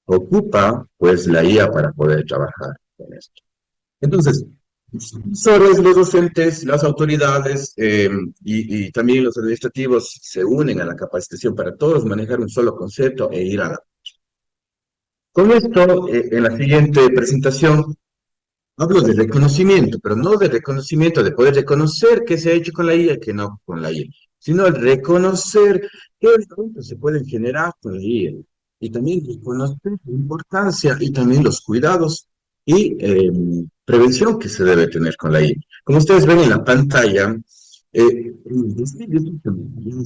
ocupa, pues, la IA para poder trabajar con esto. Entonces, los profesores, los docentes, las autoridades y también los administrativos se unen a la capacitación para todos manejar un solo concepto e ir a la... Con esto, en la siguiente presentación, hablo de reconocimiento, pero no de reconocimiento, de poder reconocer qué se ha hecho con la IA y qué no con la IA, sino el reconocer qué elementos se pueden generar con la IA y también reconocer la importancia y también los cuidados y prevención que se debe tener con la IA. Como ustedes ven en la pantalla,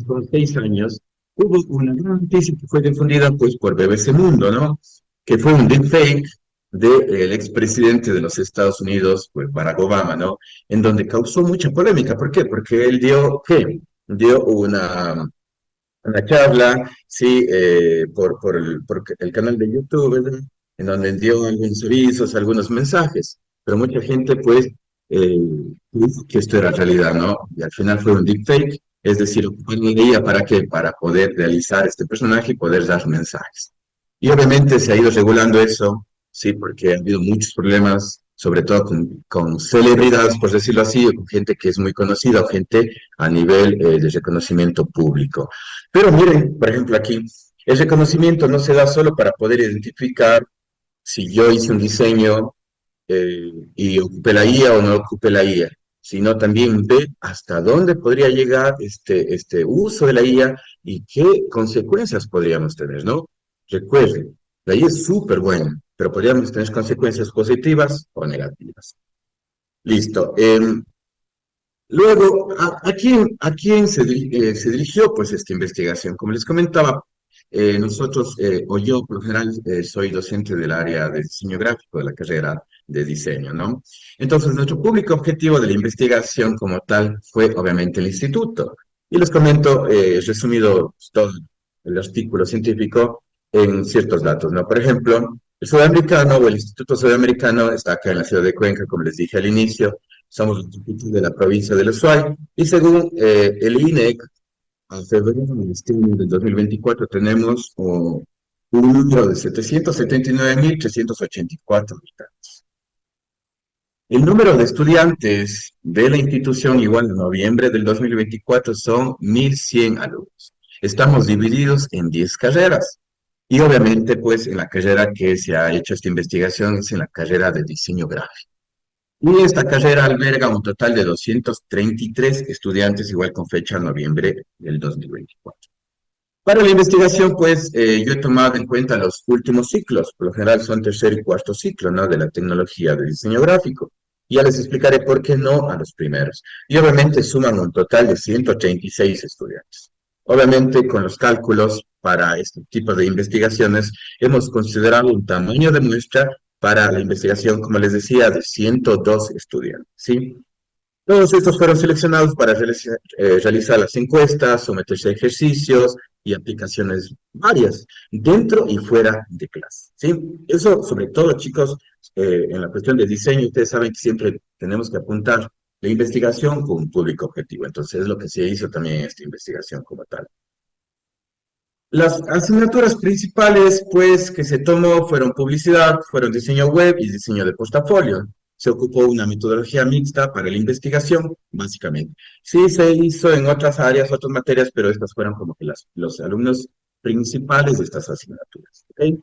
con 6 años, hubo una gran noticia que fue difundida pues, por BBC Mundo, ¿no? Que fue un deepfake del expresidente de los Estados Unidos, pues Barack Obama, ¿no? En donde causó mucha polémica. ¿Por qué? Porque él dio, ¿qué? Dio una charla, sí, por el canal de YouTube, ¿verdad? En donde dio algunos avisos, algunos mensajes, pero mucha gente, pues, dijo que esto era realidad, ¿no? Y al final fue un deepfake, es decir, ocuparon la IA ¿para qué? Para poder realizar este personaje y poder dar mensajes. Y obviamente se ha ido regulando eso, sí, porque ha habido muchos problemas sobre todo con celebridades, por decirlo así, o con gente que es muy conocida, o gente a nivel de reconocimiento público. Pero miren, por ejemplo, aquí, el reconocimiento no se da solo para poder identificar si yo hice un diseño y ocupé la IA o no ocupé la IA, sino también ver hasta dónde podría llegar este uso de la IA y qué consecuencias podríamos tener, ¿no? Recuerden, la IA es súper buena, pero podríamos tener consecuencias positivas o negativas. Listo. Luego, ¿a quién se dirigió pues esta investigación? Como les comentaba, nosotros, o yo por lo general, soy docente del área de diseño gráfico de la carrera de diseño, ¿no? Entonces, nuestro público objetivo de la investigación como tal fue obviamente el instituto. Y les comento, resumido todo el artículo científico en ciertos datos, ¿no? Por ejemplo, el sudamericano o el Instituto Sudamericano está acá en la ciudad de Cuenca, como les dije al inicio. Somos los capital de la provincia del Ushuaia, y según el INEC, a febrero de este año del 2024 tenemos un número de 779.384 habitantes. El número de estudiantes de la institución, igual en noviembre del 2024, son 1.100 alumnos. Estamos divididos en 10 carreras. Y obviamente, pues, en la carrera que se ha hecho esta investigación es en la carrera de diseño gráfico. Y esta carrera alberga un total de 233 estudiantes, igual con fecha noviembre del 2024. Para la investigación, pues, yo he tomado en cuenta los últimos ciclos, por lo general son tercer y cuarto ciclo, ¿no? De la tecnología de diseño gráfico. Ya les explicaré por qué no a los primeros. Y obviamente suman un total de 136 estudiantes. Obviamente, con los cálculos para este tipo de investigaciones, hemos considerado un tamaño de muestra para la investigación, como les decía, de 102 estudiantes, ¿sí? Todos estos fueron seleccionados para realizar las encuestas, someterse a ejercicios y aplicaciones varias, dentro y fuera de clase, ¿sí? Eso, sobre todo, chicos, en la cuestión de diseño, ustedes saben que siempre tenemos que apuntar la investigación con un público objetivo. Entonces, es lo que se hizo también en esta investigación como tal. Las asignaturas principales, pues, que se tomó fueron publicidad, fueron diseño web y diseño de portafolio. Se ocupó una metodología mixta para la investigación, básicamente. Sí se hizo en otras áreas, otras materias, pero estas fueron como que los alumnos principales de estas asignaturas. ¿Ok?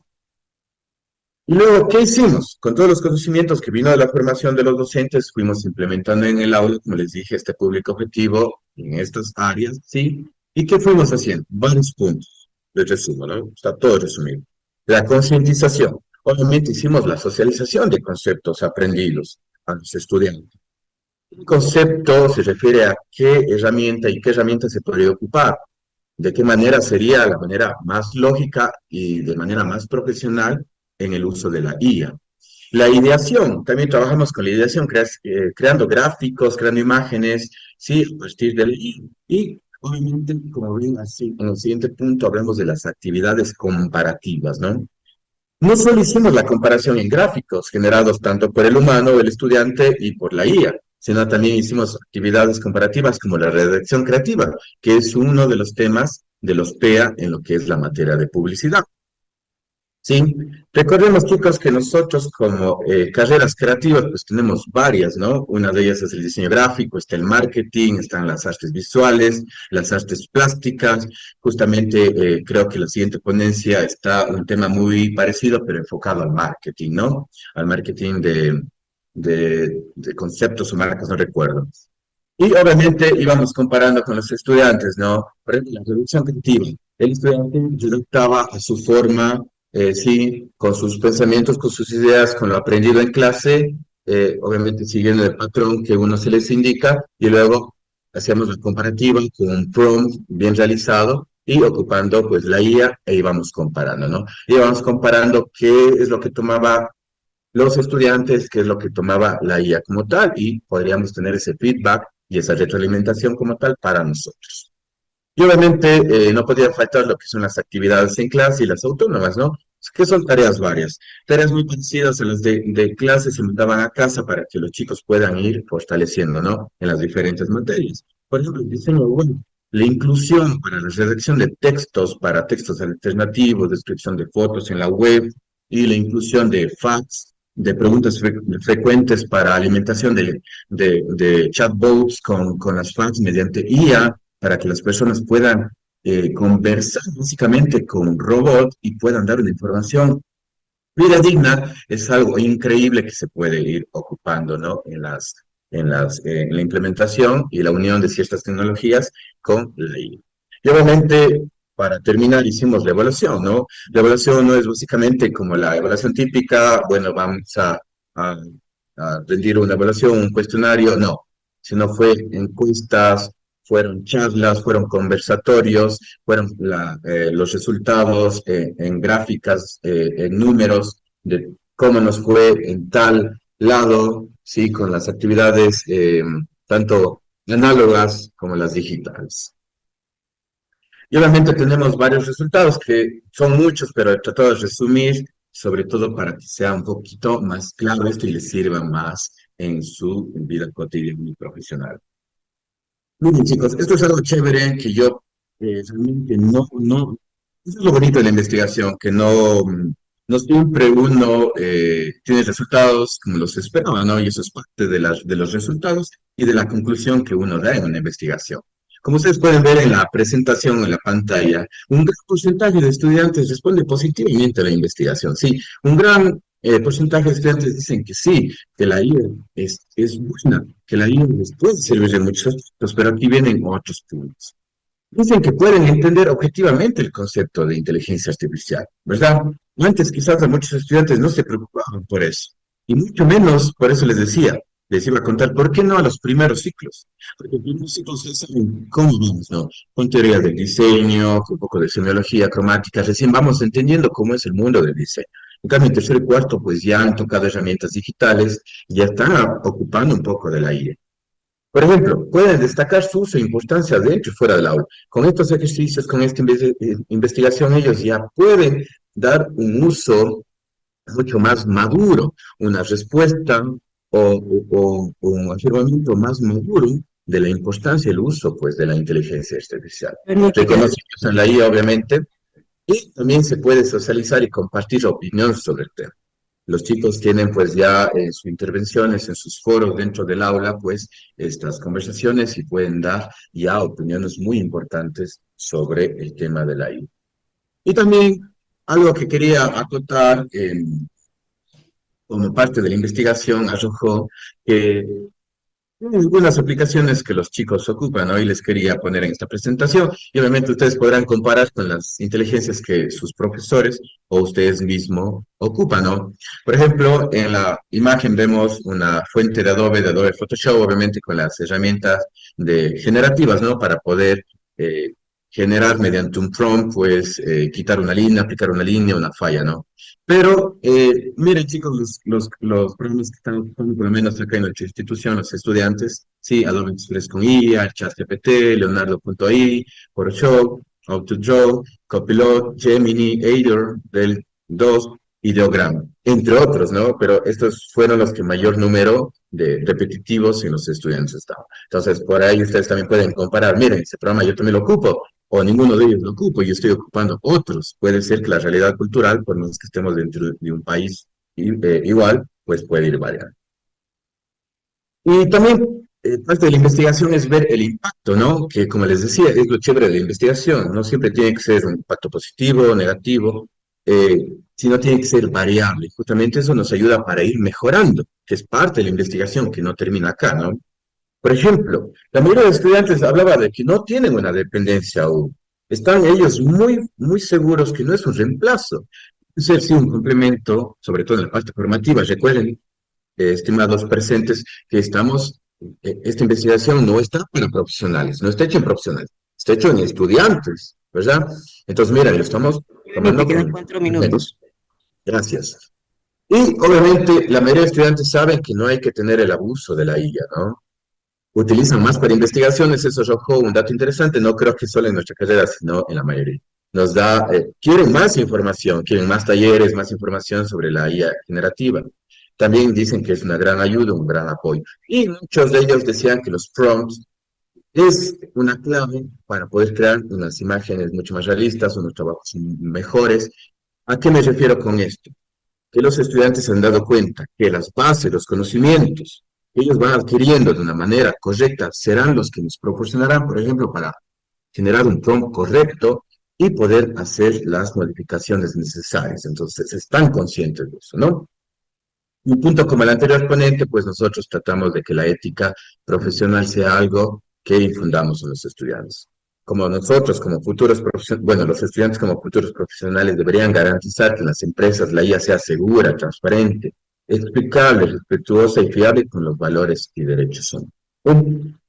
Y luego, ¿qué hicimos? Con todos los conocimientos que vino de la formación de los docentes, fuimos implementando en el aula, como les dije, este público objetivo en estas áreas, ¿sí? ¿Y qué fuimos haciendo? Varios puntos. Les resumo, ¿no? Está todo resumido. La concientización. Obviamente hicimos la socialización de conceptos aprendidos a los estudiantes. El concepto se refiere a qué herramienta y qué herramienta se podría ocupar, de qué manera sería la manera más lógica y de manera más profesional en el uso de la IA. La ideación, también trabajamos con la ideación, creando gráficos, creando imágenes, sí, a partir de la IA. Y obviamente, como ven así, en el siguiente punto hablamos de las actividades comparativas, ¿no? No solo hicimos la comparación en gráficos generados tanto por el humano, el estudiante, y por la IA, sino también hicimos actividades comparativas como la redacción creativa, que es uno de los temas de los PEA en lo que es la materia de publicidad. Sí, recordemos, chicos, que nosotros como carreras creativas pues tenemos varias, ¿no? Una de ellas es el diseño gráfico, está el marketing, están las artes visuales, las artes plásticas. Justamente creo que la siguiente ponencia está un tema muy parecido, pero enfocado al marketing, ¿no? Al marketing de conceptos o marcas, no recuerdo. Y obviamente íbamos comparando con los estudiantes, ¿no? Por ejemplo, la reducción creativa. El estudiante redactaba a su forma, sí, con sus pensamientos, con sus ideas, con lo aprendido en clase, obviamente siguiendo el patrón que uno se les indica, y luego hacíamos la comparativa con un prompt bien realizado y ocupando pues la IA e íbamos comparando, ¿no? Íbamos comparando qué es lo que tomaba los estudiantes, qué es lo que tomaba la IA como tal, y podríamos tener ese feedback y esa retroalimentación como tal para nosotros. Y obviamente no podía faltar lo que son las actividades en clase y las autónomas, ¿no? Que son tareas varias. Tareas muy parecidas a las de clase se mandaban a casa para que los chicos puedan ir fortaleciendo, ¿no? En las diferentes materias. Por ejemplo, el diseño web, la inclusión para la redacción de textos, para textos alternativos, descripción de fotos en la web, y la inclusión de fax de preguntas frecuentes para alimentación de chatbots con las FAQs mediante IA para que las personas puedan conversar básicamente con un robot y puedan dar una información vida digna. Es algo increíble que se puede ir ocupando, ¿no? En la implementación y la unión de ciertas tecnologías con la IA. Y obviamente, para terminar, hicimos la evaluación, ¿no? La evaluación no es básicamente como la evaluación típica, bueno, vamos a, a rendir una evaluación, un cuestionario, no, sino fue encuestas, fueron charlas, fueron conversatorios, fueron los resultados en gráficas, en números de cómo nos fue en tal lado, sí, con las actividades tanto análogas como las digitales. Y obviamente tenemos varios resultados que son muchos, pero he tratado de resumir, sobre todo para que sea un poquito más claro esto y les sirva más en su vida cotidiana y profesional. Miren, chicos, esto es algo chévere que yo realmente eso es lo bonito de la investigación, que no siempre uno tiene resultados como los esperaba, ¿no? Y eso es parte de los resultados y de la conclusión que uno da en una investigación. Como ustedes pueden ver en la presentación en la pantalla, un gran porcentaje de estudiantes responde positivamente a la investigación. Sí, un gran porcentaje de estudiantes dicen que sí, que la IA es buena, que la IA les puede servir de muchos aspectos, pero aquí vienen otros puntos. Dicen que pueden entender objetivamente el concepto de inteligencia artificial, ¿verdad? Antes quizás a muchos estudiantes no se preocupaban por eso, y mucho menos, por eso les iba a contar, ¿por qué no a los primeros ciclos? Porque en los primeros ciclos ya saben cómo vamos, ¿no? Con teoría del diseño, con un poco de semiología cromática, recién vamos entendiendo cómo es el mundo del diseño. En cambio, en tercer y cuarto, pues ya han tocado herramientas digitales, ya están ocupando un poco de la IA. Por ejemplo, pueden destacar su uso e importancia dentro y fuera del aula. Con estos ejercicios, con esta investigación, ellos ya pueden dar un uso mucho más maduro, una respuesta o un afirmamiento más maduro de la importancia y el uso, pues, de la inteligencia artificial. Reconocimientos en la IA, obviamente, y también se puede socializar y compartir opiniones sobre el tema. Los chicos tienen pues ya en sus intervenciones, en sus foros dentro del aula, pues estas conversaciones y pueden dar ya opiniones muy importantes sobre el tema de la IA. Y también algo que quería acotar como parte de la investigación arrojó que algunas aplicaciones que los chicos ocupan, ¿no? Y les quería poner en esta presentación. Y obviamente ustedes podrán comparar con las inteligencias que sus profesores o ustedes mismos ocupan, ¿no? Por ejemplo, en la imagen vemos una fuente de Adobe Photoshop, obviamente con las herramientas generativas, ¿no? Para poder generar mediante un prompt, pues, quitar una línea, aplicar una línea, una falla, ¿no? Pero, miren chicos, los programas que están ocupando, por lo menos acá en nuestra institución, los estudiantes, sí, Adobe Express con IA, ChatGPT, Leonardo.ai, Photoshop, AutoDraw, Copilot, Gemini, Aider, del 2, Ideogram, entre otros, ¿no? Pero estos fueron los que mayor número de repetitivos en los estudiantes estaban. Entonces, por ahí ustedes también pueden comparar, miren, ese programa yo también lo ocupo, o ninguno de ellos lo ocupo, yo estoy ocupando otros. Puede ser que la realidad cultural, por más que estemos dentro de un país igual, pues puede ir variando. Y también parte de la investigación es ver el impacto, ¿no? Que como les decía, es lo chévere de la investigación. No siempre tiene que ser un impacto positivo o negativo, sino tiene que ser variable. Justamente eso nos ayuda para ir mejorando, que es parte de la investigación que no termina acá, ¿no? Por ejemplo, la mayoría de estudiantes hablaba de que no tienen una dependencia aún. Están ellos muy seguros que no es un reemplazo. Es decir, sí, un complemento, sobre todo en la parte formativa. Recuerden, estimados presentes, que esta investigación no está para profesionales, no está hecha en profesionales, está hecho en estudiantes, ¿verdad? Entonces, mira, lo estamos tomando. Te quedan 4 minutos. Gracias. Y obviamente la mayoría de estudiantes saben que no hay que tener el abuso de la IA, ¿no? Utilizan más para investigaciones, eso arrojó un dato interesante, no creo que solo en nuestra carrera, sino en la mayoría. Nos da, quieren más información, quieren más talleres, más información sobre la IA generativa. También dicen que es una gran ayuda, un gran apoyo. Y muchos de ellos decían que los prompts es una clave para poder crear unas imágenes mucho más realistas, unos trabajos mejores. ¿A qué me refiero con esto? que los estudiantes se han dado cuenta que las bases, los conocimientos que ellos van adquiriendo de una manera correcta serán los que nos proporcionarán, por ejemplo, para generar un prompt correcto y poder hacer las modificaciones necesarias. Entonces, están conscientes de eso, ¿no? Un punto como el anterior ponente, pues nosotros tratamos de que la ética profesional sea algo que infundamos en los estudiantes. Como nosotros, como futuros profesionales, bueno, los estudiantes como futuros profesionales deberían garantizar que en las empresas la IA sea segura, transparente, explicable, respetuosa y fiable con los valores y derechos humanos.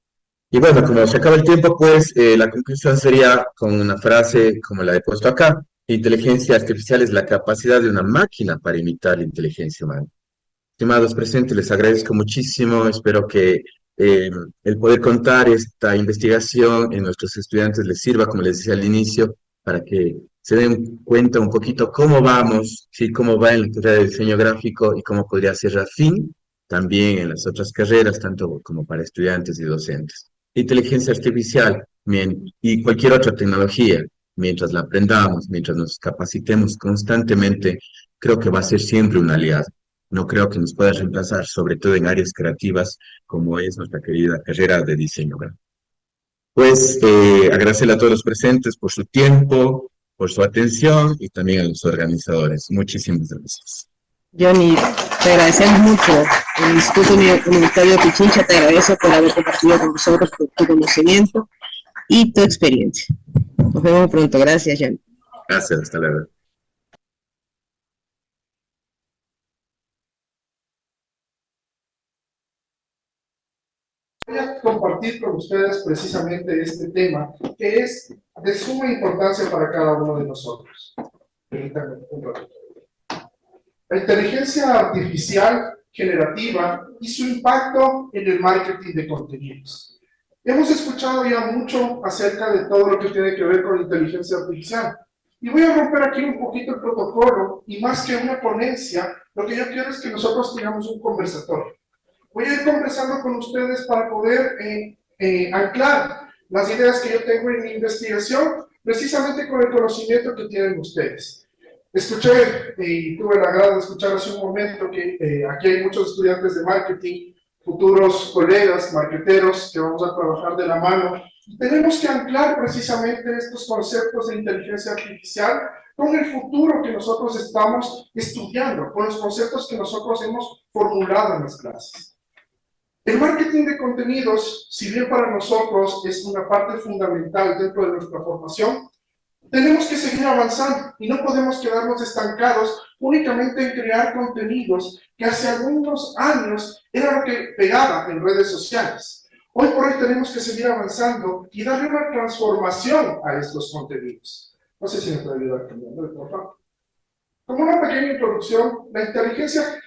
Y bueno, como se acaba el tiempo, pues la conclusión sería con una frase como la he puesto acá. Inteligencia artificial es la capacidad de una máquina para imitar la inteligencia humana. Estimados presentes, les agradezco muchísimo. Espero que el poder contar esta investigación en nuestros estudiantes les sirva, como les decía al inicio, para que se den cuenta un poquito cómo vamos, ¿sí? Cómo va en la carrera de diseño gráfico y cómo podría ser afín también en las otras carreras, tanto como para estudiantes y docentes. Inteligencia artificial y cualquier otra tecnología, mientras la aprendamos, mientras nos capacitemos constantemente, creo que va a ser siempre un aliado. No creo que nos pueda reemplazar, sobre todo en áreas creativas, como es nuestra querida carrera de diseño gráfico. Pues agradecerle a todos los presentes por su tiempo, por su atención y también a los organizadores. Muchísimas gracias. Johnny, te agradecemos mucho. El Instituto Universitario de Pichincha te agradece por haber compartido con nosotros tu conocimiento y tu experiencia. Nos vemos pronto. Gracias, Johnny. Gracias, hasta luego. Voy a compartir con ustedes precisamente este tema que es de suma importancia para cada uno de nosotros. Permítanme un ratito. La inteligencia artificial generativa y su impacto en el marketing de contenidos. Hemos escuchado ya mucho acerca de todo lo que tiene que ver con inteligencia artificial. Y voy a romper aquí un poquito el protocolo y más que una ponencia, lo que yo quiero es que nosotros tengamos un conversatorio. Voy a ir conversando con ustedes para poder anclar las ideas que yo tengo en mi investigación, precisamente con el conocimiento que tienen ustedes. Escuché y tuve el agrado de escuchar hace un momento que aquí hay muchos estudiantes de marketing, futuros colegas, marketeros, que vamos a trabajar de la mano. Y tenemos que anclar precisamente estos conceptos de inteligencia artificial con el futuro que nosotros estamos estudiando, con los conceptos que nosotros hemos formulado en las clases. El marketing de contenidos, si bien para nosotros es una parte fundamental dentro de nuestra formación, tenemos que seguir avanzando y no podemos quedarnos estancados únicamente en crear contenidos que hace algunos años era lo que pegaba en redes sociales. Hoy por hoy tenemos que seguir avanzando y darle una transformación a estos contenidos. No sé si me puede ayudar cambiando, por favor. Como una pequeña introducción, la inteligencia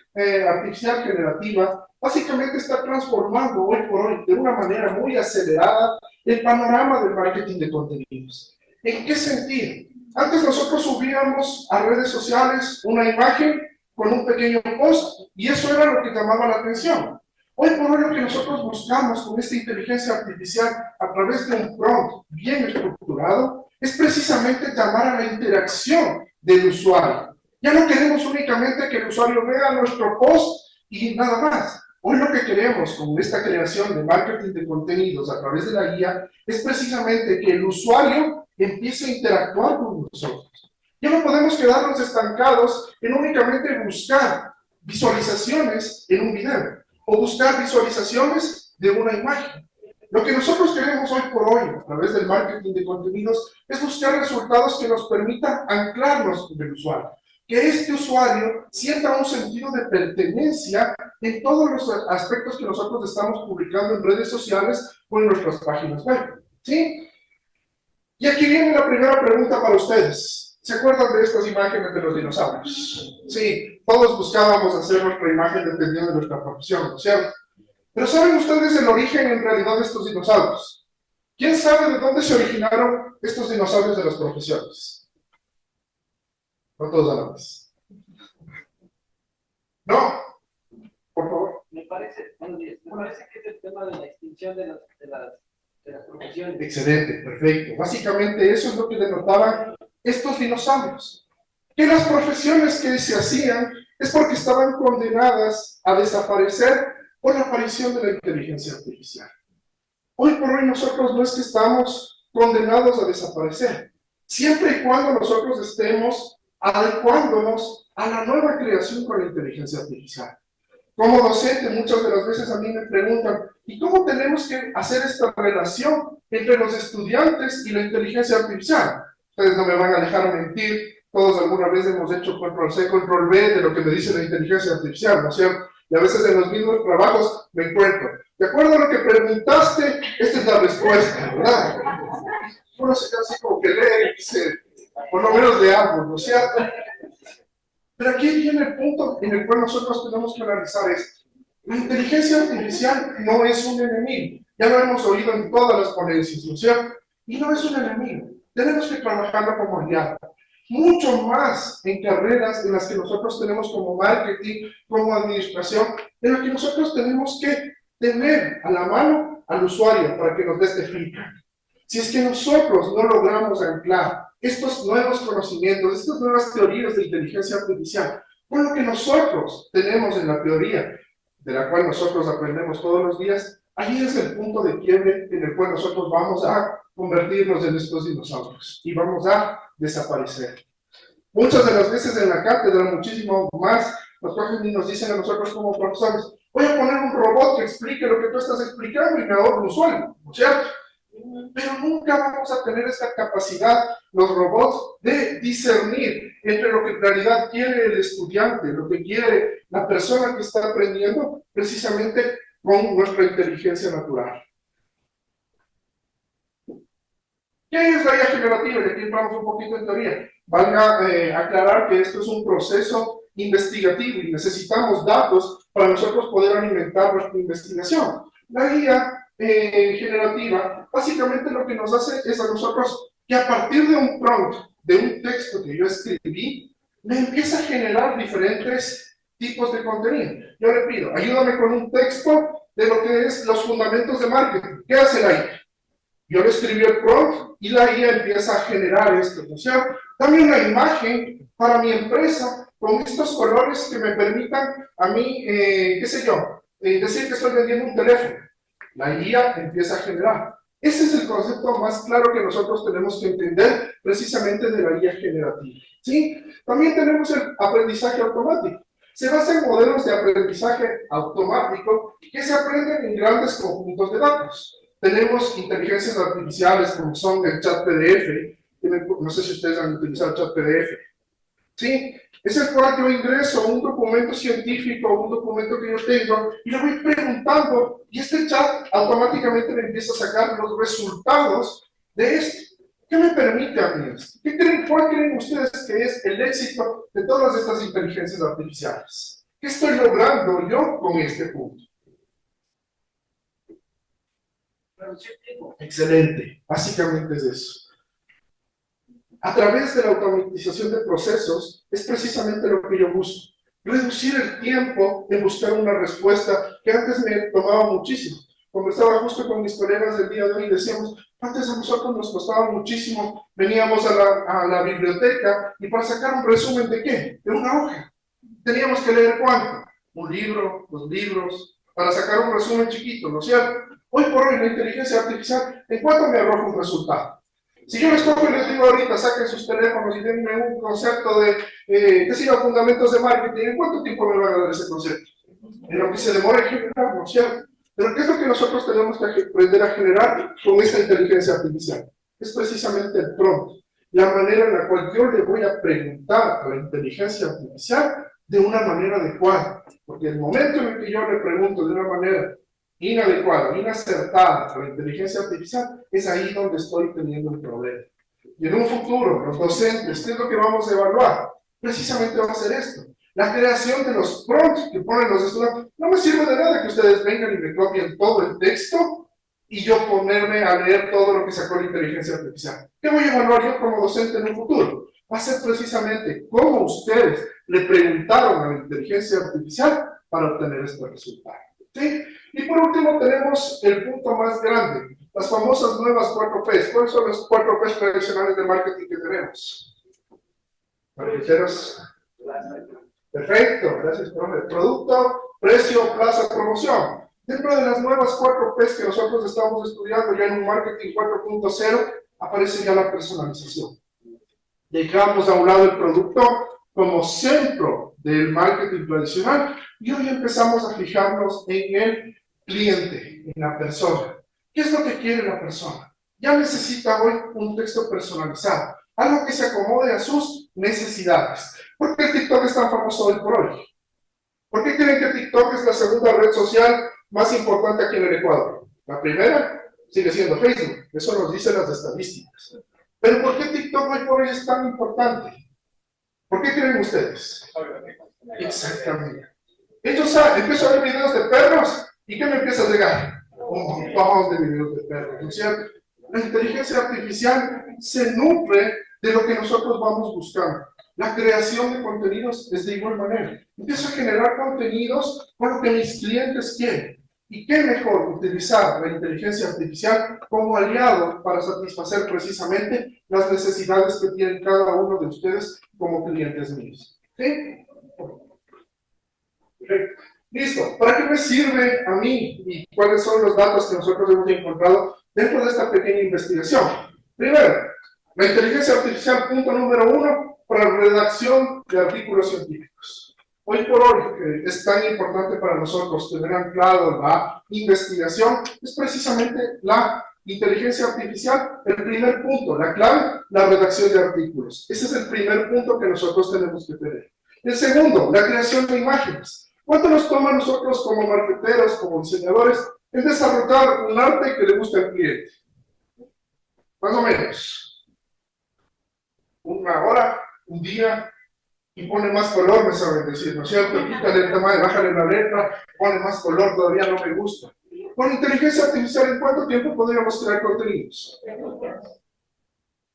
artificial generativa básicamente está transformando hoy por hoy de una manera muy acelerada el panorama del marketing de contenidos. ¿En qué sentido? Antes nosotros subíamos a redes sociales una imagen con un pequeño post y eso era lo que llamaba la atención. Hoy por hoy lo que nosotros buscamos con esta inteligencia artificial a través de un prompt bien estructurado es precisamente llamar a la interacción del usuario. Ya no queremos únicamente que el usuario vea nuestro post y nada más. Hoy lo que queremos con esta creación de marketing de contenidos a través de la guía es precisamente que el usuario empiece a interactuar con nosotros. Ya no podemos quedarnos estancados en únicamente buscar visualizaciones en un video o buscar visualizaciones de una imagen. Lo que nosotros queremos hoy por hoy a través del marketing de contenidos es buscar resultados que nos permitan anclarnos con el usuario. Que este usuario sienta un sentido de pertenencia en todos los aspectos que nosotros estamos publicando en redes sociales o en nuestras páginas web. ¿Sí? Y aquí viene la primera pregunta para ustedes. ¿Se acuerdan de estas imágenes de los dinosaurios? Sí, todos buscábamos hacer nuestra imagen dependiendo de nuestra profesión, ¿no es cierto? Pero ¿saben ustedes el origen en realidad de estos dinosaurios? ¿Quién sabe de dónde se originaron estos dinosaurios de las profesiones? No todos a la vez. No, por favor. Me parece que es el tema de la extinción de las profesiones. Excelente, perfecto. Básicamente eso es lo que denotaban estos dinosaurios. Que las profesiones que se hacían es porque estaban condenadas a desaparecer por la aparición de la inteligencia artificial. Hoy por hoy nosotros no es que estamos condenados a desaparecer, siempre y cuando nosotros estemos adecuándonos a la nueva creación con la inteligencia artificial. Como docente, muchas de las veces a mí me preguntan, ¿y cómo tenemos que hacer esta relación entre los estudiantes y la inteligencia artificial? Ustedes no me van a dejar mentir, todos alguna vez hemos hecho control C, control V de lo que me dice la inteligencia artificial, ¿no es cierto? Y a veces en los mismos trabajos me encuentro. De acuerdo a lo que preguntaste, esta es la respuesta, ¿verdad? Uno se queda así como que lee y dice, por lo menos leamos, ¿no es cierto? Pero aquí viene el punto en el cual nosotros tenemos que analizar esto. La inteligencia artificial no es un enemigo. Ya lo hemos oído en todas las ponencias, ¿no es cierto? Y no es un enemigo. Tenemos que trabajarlo como aliado. Mucho más en carreras en las que nosotros tenemos como marketing, como administración, en las que nosotros tenemos que tener a la mano al usuario para que nos dé este feedback. Si es que nosotros no logramos anclar estos nuevos conocimientos, estas nuevas teorías de inteligencia artificial, con lo que nosotros tenemos en la teoría, de la cual nosotros aprendemos todos los días, ahí es el punto de quiebre en el cual nosotros vamos a convertirnos en estos dinosaurios y vamos a desaparecer. Muchas de las veces en la cátedra, muchísimo más, los profesores nos dicen a nosotros como profesores, voy a poner un robot que explique lo que tú estás explicando y me ahorro un sueldo, ¿no es cierto? Pero nunca vamos a tener esta capacidad, los robots, de discernir entre lo que en realidad quiere el estudiante, lo que quiere la persona que está aprendiendo, precisamente con nuestra inteligencia natural. ¿Qué es la IA generativa? Y aquí entramos un poquito en teoría. Valga aclarar que esto es un proceso investigativo y necesitamos datos para nosotros poder alimentar nuestra investigación. La IA generativa, básicamente lo que nos hace es a nosotros que a partir de un prompt, de un texto que yo escribí, me empieza a generar diferentes tipos de contenido. Yo le pido, ayúdame con un texto de lo que es los fundamentos de marketing. ¿Qué hace la IA? Yo le escribí el prompt y la IA empieza a generar esto, ¿no es cierto? Dame una imagen para mi empresa con estos colores que me permitan a mí, qué sé yo, decir que estoy vendiendo un teléfono. La IA empieza a generar. Ese es el concepto más claro que nosotros tenemos que entender precisamente de la IA generativa, ¿sí? También tenemos el aprendizaje automático. Se basa en modelos de aprendizaje automático que se aprenden en grandes conjuntos de datos. Tenemos inteligencias artificiales como son el chat PDF, no sé si ustedes han utilizado el chat PDF, ¿sí? Es el cual yo ingreso un documento científico, un documento que yo tengo, y le voy preguntando, y este chat automáticamente me empieza a sacar los resultados de esto. ¿Qué me permite a mí esto? ¿Cuál creen ustedes que es el éxito de todas estas inteligencias artificiales? ¿Qué estoy logrando yo con este punto? Excelente, básicamente es eso. A través de la automatización de procesos es precisamente lo que yo busco. Reducir el tiempo en buscar una respuesta que antes me tomaba muchísimo. Conversaba justo con mis colegas del día de hoy y decíamos, antes a nosotros nos costaba muchísimo, veníamos a la biblioteca y para sacar un resumen ¿de qué? De una hoja. Teníamos que leer ¿cuánto? Un libro, 2 libros, para sacar un resumen chiquito, ¿no es cierto? Hoy por hoy la inteligencia artificial, ¿en cuánto me arroja un resultado? Si yo les cojo y les digo ahorita, saquen sus teléfonos y denme un concepto de, qué sé yo, fundamentos de marketing, ¿en cuánto tiempo me van a dar ese concepto? En lo que se demora en generar, ¿no es cierto? Pero ¿qué es lo que nosotros tenemos que aprender a generar con esta inteligencia artificial? Es precisamente el prompt, la manera en la cual yo le voy a preguntar a la inteligencia artificial de una manera adecuada. Porque el momento en el que yo le pregunto de una manera inadecuada, inacertada a la inteligencia artificial, es ahí donde estoy teniendo un problema. Y en un futuro, los docentes, ¿qué es lo que vamos a evaluar? Precisamente va a ser esto. La creación de los prompts que ponen los estudiantes. No me sirve de nada que ustedes vengan y me copien todo el texto y yo ponerme a leer todo lo que sacó la inteligencia artificial. ¿Qué voy a evaluar yo como docente en un futuro? Va a ser precisamente cómo ustedes le preguntaron a la inteligencia artificial para obtener este resultado. ¿Sí? Y por último tenemos el punto más grande, las famosas nuevas 4Ps. ¿Cuáles son las 4Ps tradicionales de marketing que tenemos? Marqueteros. Perfecto, gracias, profe. Producto, precio, plaza, promoción. Dentro de las nuevas 4 P's que nosotros estamos estudiando ya en un marketing 4.0, aparece ya la personalización. Dejamos a un lado el producto como centro del marketing tradicional y hoy empezamos a fijarnos en el cliente, en la persona. ¿Qué es lo que quiere la persona? Ya necesita hoy un texto personalizado, algo que se acomode a sus necesidades. ¿Por qué TikTok es tan famoso hoy por hoy? ¿Por qué creen que TikTok es la segunda red social más importante aquí en el Ecuador? La primera sigue siendo Facebook, eso nos dicen las estadísticas. Pero ¿por qué TikTok hoy por hoy es tan importante? ¿Por qué creen ustedes? Exactamente. Ellos saben, empiezo a ver videos de perros y ¿qué me empieza a llegar? Un montón de videos de perros, ¿no es cierto? La inteligencia artificial se nutre de lo que nosotros vamos buscando. La creación de contenidos es de igual manera. Empiezo a generar contenidos con lo que mis clientes quieren. ¿Y qué mejor utilizar la inteligencia artificial como aliado para satisfacer precisamente las necesidades que tienen cada uno de ustedes como clientes míos? ¿Sí? Perfecto. Listo. ¿Para qué me sirve a mí y cuáles son los datos que nosotros hemos encontrado dentro de esta pequeña investigación? Primero, la inteligencia artificial, punto número 1, para redacción de artículos científicos. Hoy por hoy, es tan importante para nosotros tener anclado la investigación, es precisamente la inteligencia artificial, el primer punto, la clave, la redacción de artículos. Ese es el primer punto que nosotros tenemos que tener. El segundo, la creación de imágenes. ¿Cuánto nos toma a nosotros como marketeros, como diseñadores, el desarrollar un arte que le guste al cliente? Más o menos. 1 hora, un día, y pone más color, me saben decir, ¿no es cierto? Quítale el tamaño, bájale la letra, pone más color, todavía no me gusta. Con inteligencia artificial, ¿en cuánto tiempo podríamos crear contenidos?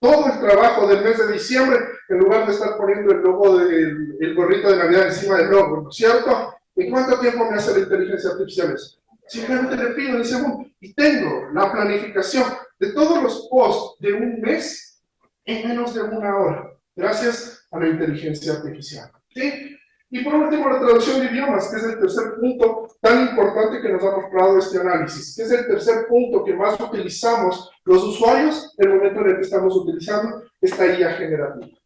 Todo el trabajo del mes de diciembre, en lugar de estar poniendo el logo del gorrito de Navidad encima del logo, ¿no es cierto? ¿En cuánto tiempo me hace la inteligencia artificial eso? Simplemente le pido en segundo y tengo la planificación de todos los posts de un mes en menos de 1 hora, gracias a la inteligencia artificial. ¿Sí? Y por último, la traducción de idiomas, que es el tercer punto tan importante que nos ha mostrado este análisis, que es el tercer punto que más utilizamos los usuarios en el momento en el que estamos utilizando esta IA generativa.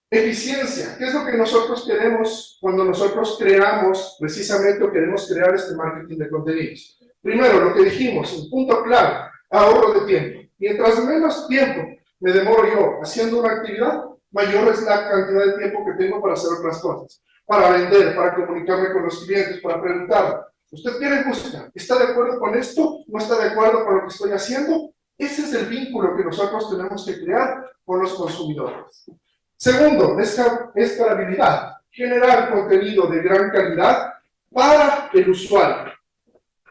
Eficiencia, ¿qué es lo que nosotros queremos cuando nosotros creamos precisamente o queremos crear este marketing de contenidos? Primero, lo que dijimos, un punto clave, ahorro de tiempo. Mientras menos tiempo me demoro yo haciendo una actividad, mayor es la cantidad de tiempo que tengo para hacer otras cosas, para vender, para comunicarme con los clientes, para preguntar, ¿usted quiere buscar? ¿Está de acuerdo con esto? ¿No está de acuerdo con lo que estoy haciendo? Ese es el vínculo que nosotros tenemos que crear con los consumidores. Segundo, escalabilidad, generar contenido de gran calidad para el usuario.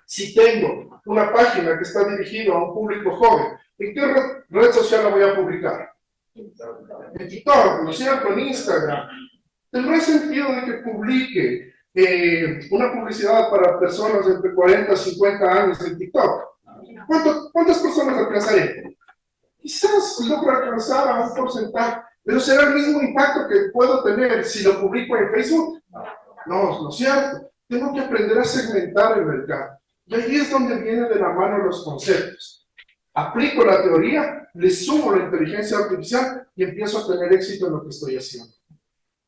Si tengo una página que está dirigida a un público joven, ¿en qué red social la voy a publicar? En TikTok, ¿no es cierto? En Instagram. ¿Tendrá sentido de que publique una publicidad para personas entre 40 y 50 años en TikTok? ¿Cuántas personas alcanzaré? Quizás logro alcanzar a un porcentaje, pero ¿será el mismo impacto que puedo tener si lo publico en Facebook? No, no es cierto. Tengo que aprender a segmentar el mercado. Y ahí es donde vienen de la mano los conceptos. Aplico la teoría, le sumo la inteligencia artificial y empiezo a tener éxito en lo que estoy haciendo.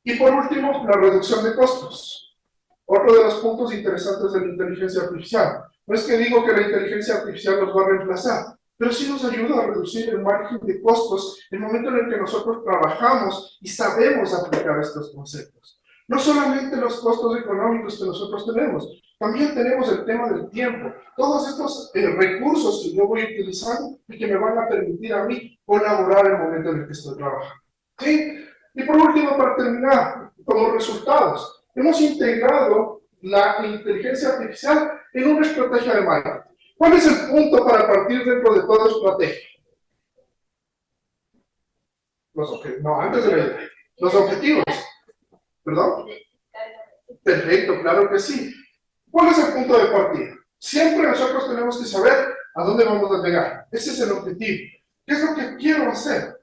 Y por último, la reducción de costos. Otro de los puntos interesantes de la inteligencia artificial. No es que digo que la inteligencia artificial nos va a reemplazar, pero sí nos ayuda a reducir el margen de costos en el momento en el que nosotros trabajamos y sabemos aplicar estos conceptos. No solamente los costos económicos que nosotros tenemos, también tenemos el tema del tiempo. Todos estos recursos que yo voy utilizando y que me van a permitir a mí colaborar en el momento en el que estoy trabajando. ¿Sí? Y por último, para terminar, como resultados, hemos integrado la inteligencia artificial en una estrategia de marketing. ¿Cuál es el punto para partir dentro de toda estrategia? Los objetivos. ¿Perdón? Perfecto, claro que sí. ¿Cuál es el punto de partida? Siempre nosotros tenemos que saber a dónde vamos a llegar. Ese es el objetivo. ¿Qué es lo que quiero hacer?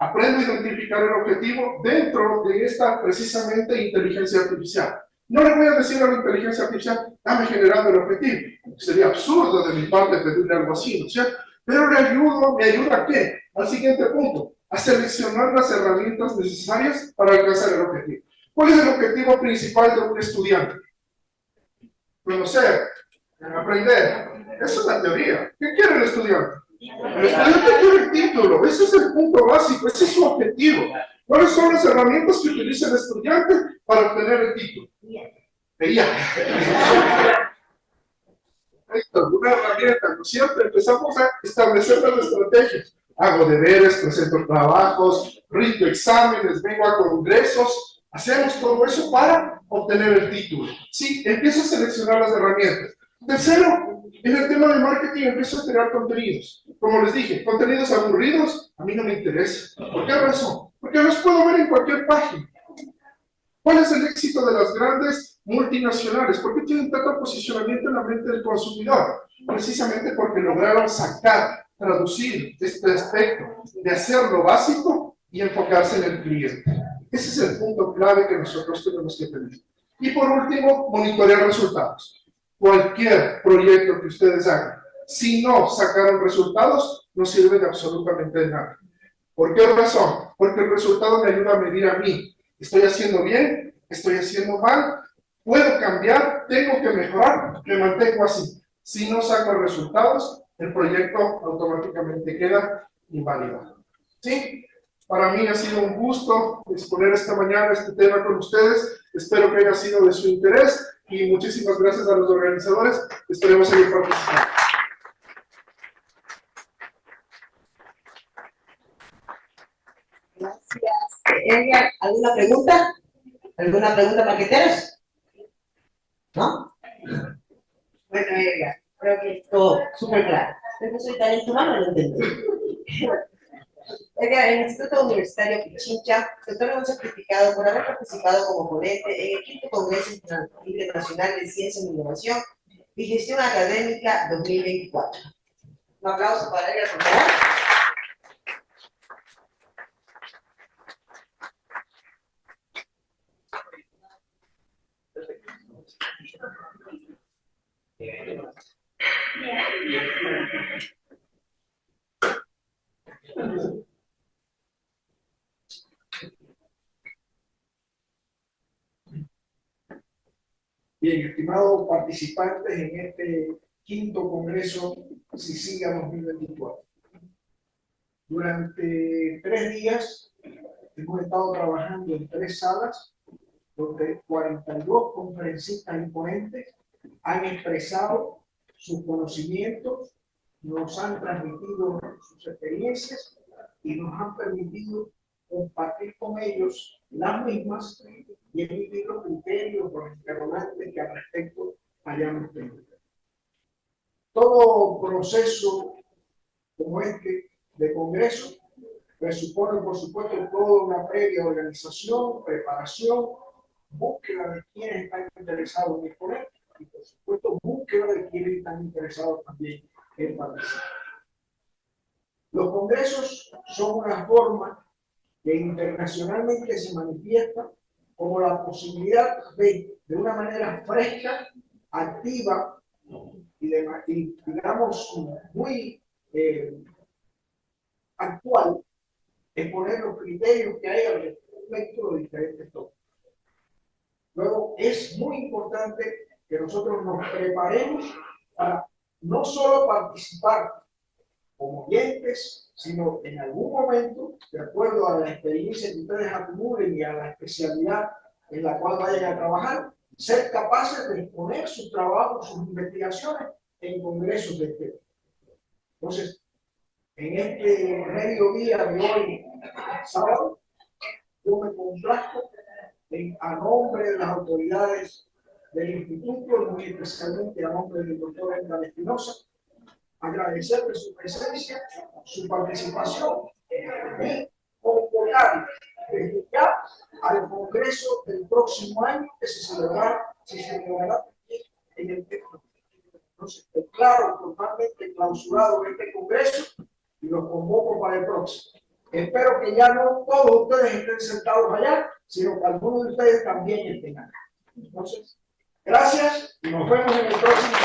Aprendo a identificar el objetivo dentro de esta precisamente inteligencia artificial. No le voy a decir a la inteligencia artificial, dame generando el objetivo. Sería absurdo de mi parte pedirle algo así, ¿no es cierto? Pero me ayuda ¿a qué? Al siguiente punto, a seleccionar las herramientas necesarias para alcanzar el objetivo. ¿Cuál es el objetivo principal de un estudiante? Conocer, aprender. Esa es la teoría. ¿Qué quiere el estudiante? El estudiante quiere el título. Ese es el punto básico, ese es su objetivo. ¿Cuáles son las herramientas que utiliza el estudiante para obtener el título? Ella. Una herramienta, ¿no es cierto? Empezamos a establecer las estrategias. Hago deberes, presento trabajos, rindo exámenes, vengo a congresos. Hacemos todo eso para obtener el título. Sí, empiezo a seleccionar las herramientas. Tercero, en el tema de marketing empiezo a crear contenidos. Como les dije, contenidos aburridos, a mí no me interesa. ¿Por qué razón? Porque los puedo ver en cualquier página. ¿Cuál es el éxito de las grandes multinacionales? ¿Por qué tienen tanto posicionamiento en la mente del consumidor? Precisamente porque lograron sacar, traducir este aspecto de hacer lo básico y enfocarse en el cliente. Ese es el punto clave que nosotros tenemos que tener. Y por último, monitorear resultados. Cualquier proyecto que ustedes hagan, si no sacaron resultados, no sirve de absolutamente nada. ¿Por qué razón? Porque el resultado me ayuda a medir a mí. ¿Estoy haciendo bien? ¿Estoy haciendo mal? ¿Puedo cambiar? ¿Tengo que mejorar? Me mantengo así. Si no saco resultados, el proyecto automáticamente queda invalidado. ¿Sí? Para mí ha sido un gusto exponer esta mañana este tema con ustedes. Espero que haya sido de su interés y muchísimas gracias a los organizadores. Esperemos seguir participando. Gracias. Edgar, ¿alguna pregunta? ¿Alguna pregunta, marqueteros? ¿No? Bueno, Edgar, creo que todo súper claro. Yo no soy talento humano, no entiendo. Edgar, en el Instituto Universitario Pichincha se otorga un certificado por haber participado como ponente en el 5º Congreso Internacional de Ciencia e Innovación y Gestión Académica 2024. Un aplauso para Edgar, por favor. Bien, estimados participantes en este 5º Congreso CICIGA 2024. Durante 3 días hemos estado trabajando en 3 salas, donde 42 conferencistas y ponentes han expresado sus conocimientos, nos han transmitido sus experiencias y nos han permitido compartir con ellos las mismas y emitir los criterios, los interrogantes que al respecto hayamos tenido. Todo proceso como este de congreso presupone, por supuesto, toda una previa organización, preparación, búsqueda de quienes están interesados en exponer y, por supuesto, búsqueda de quienes están interesados también en participar. Los congresos son una forma que internacionalmente se manifiesta como la posibilidad de una manera fresca, activa y digamos, muy actual, exponer los criterios que hay al respecto de diferentes tópicos. Luego, es muy importante que nosotros nos preparemos para no solo participar como oyentes, sino en algún momento, de acuerdo a la experiencia que ustedes acumulen y a la especialidad en la cual vayan a trabajar, ser capaces de exponer sus trabajos, sus investigaciones en congresos de este tipo. Entonces, en este mediodía de hoy, sábado, yo me complazco a nombre de las autoridades del Instituto, muy especialmente a nombre del doctor Edgar Espinosa, agradecerle su presencia, su participación y convocar desde ya al Congreso del próximo año que se celebrará en el Texto. Entonces, declaro totalmente clausurado este Congreso y lo convoco para el próximo. Espero que ya no todos ustedes estén sentados allá, sino que algunos de ustedes también estén acá. Entonces, gracias y nos vemos en el próximo.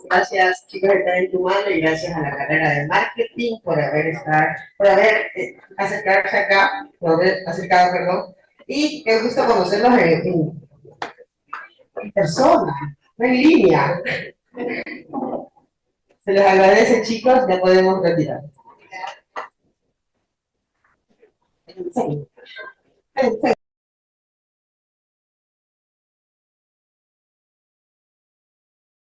Gracias chicos de Talento Humano y gracias a la carrera de marketing por haber acercarse acá, por haber acercado, perdón, y qué gusto conocerlos en persona, no en línea. Se les agradece chicos, ya podemos retirar.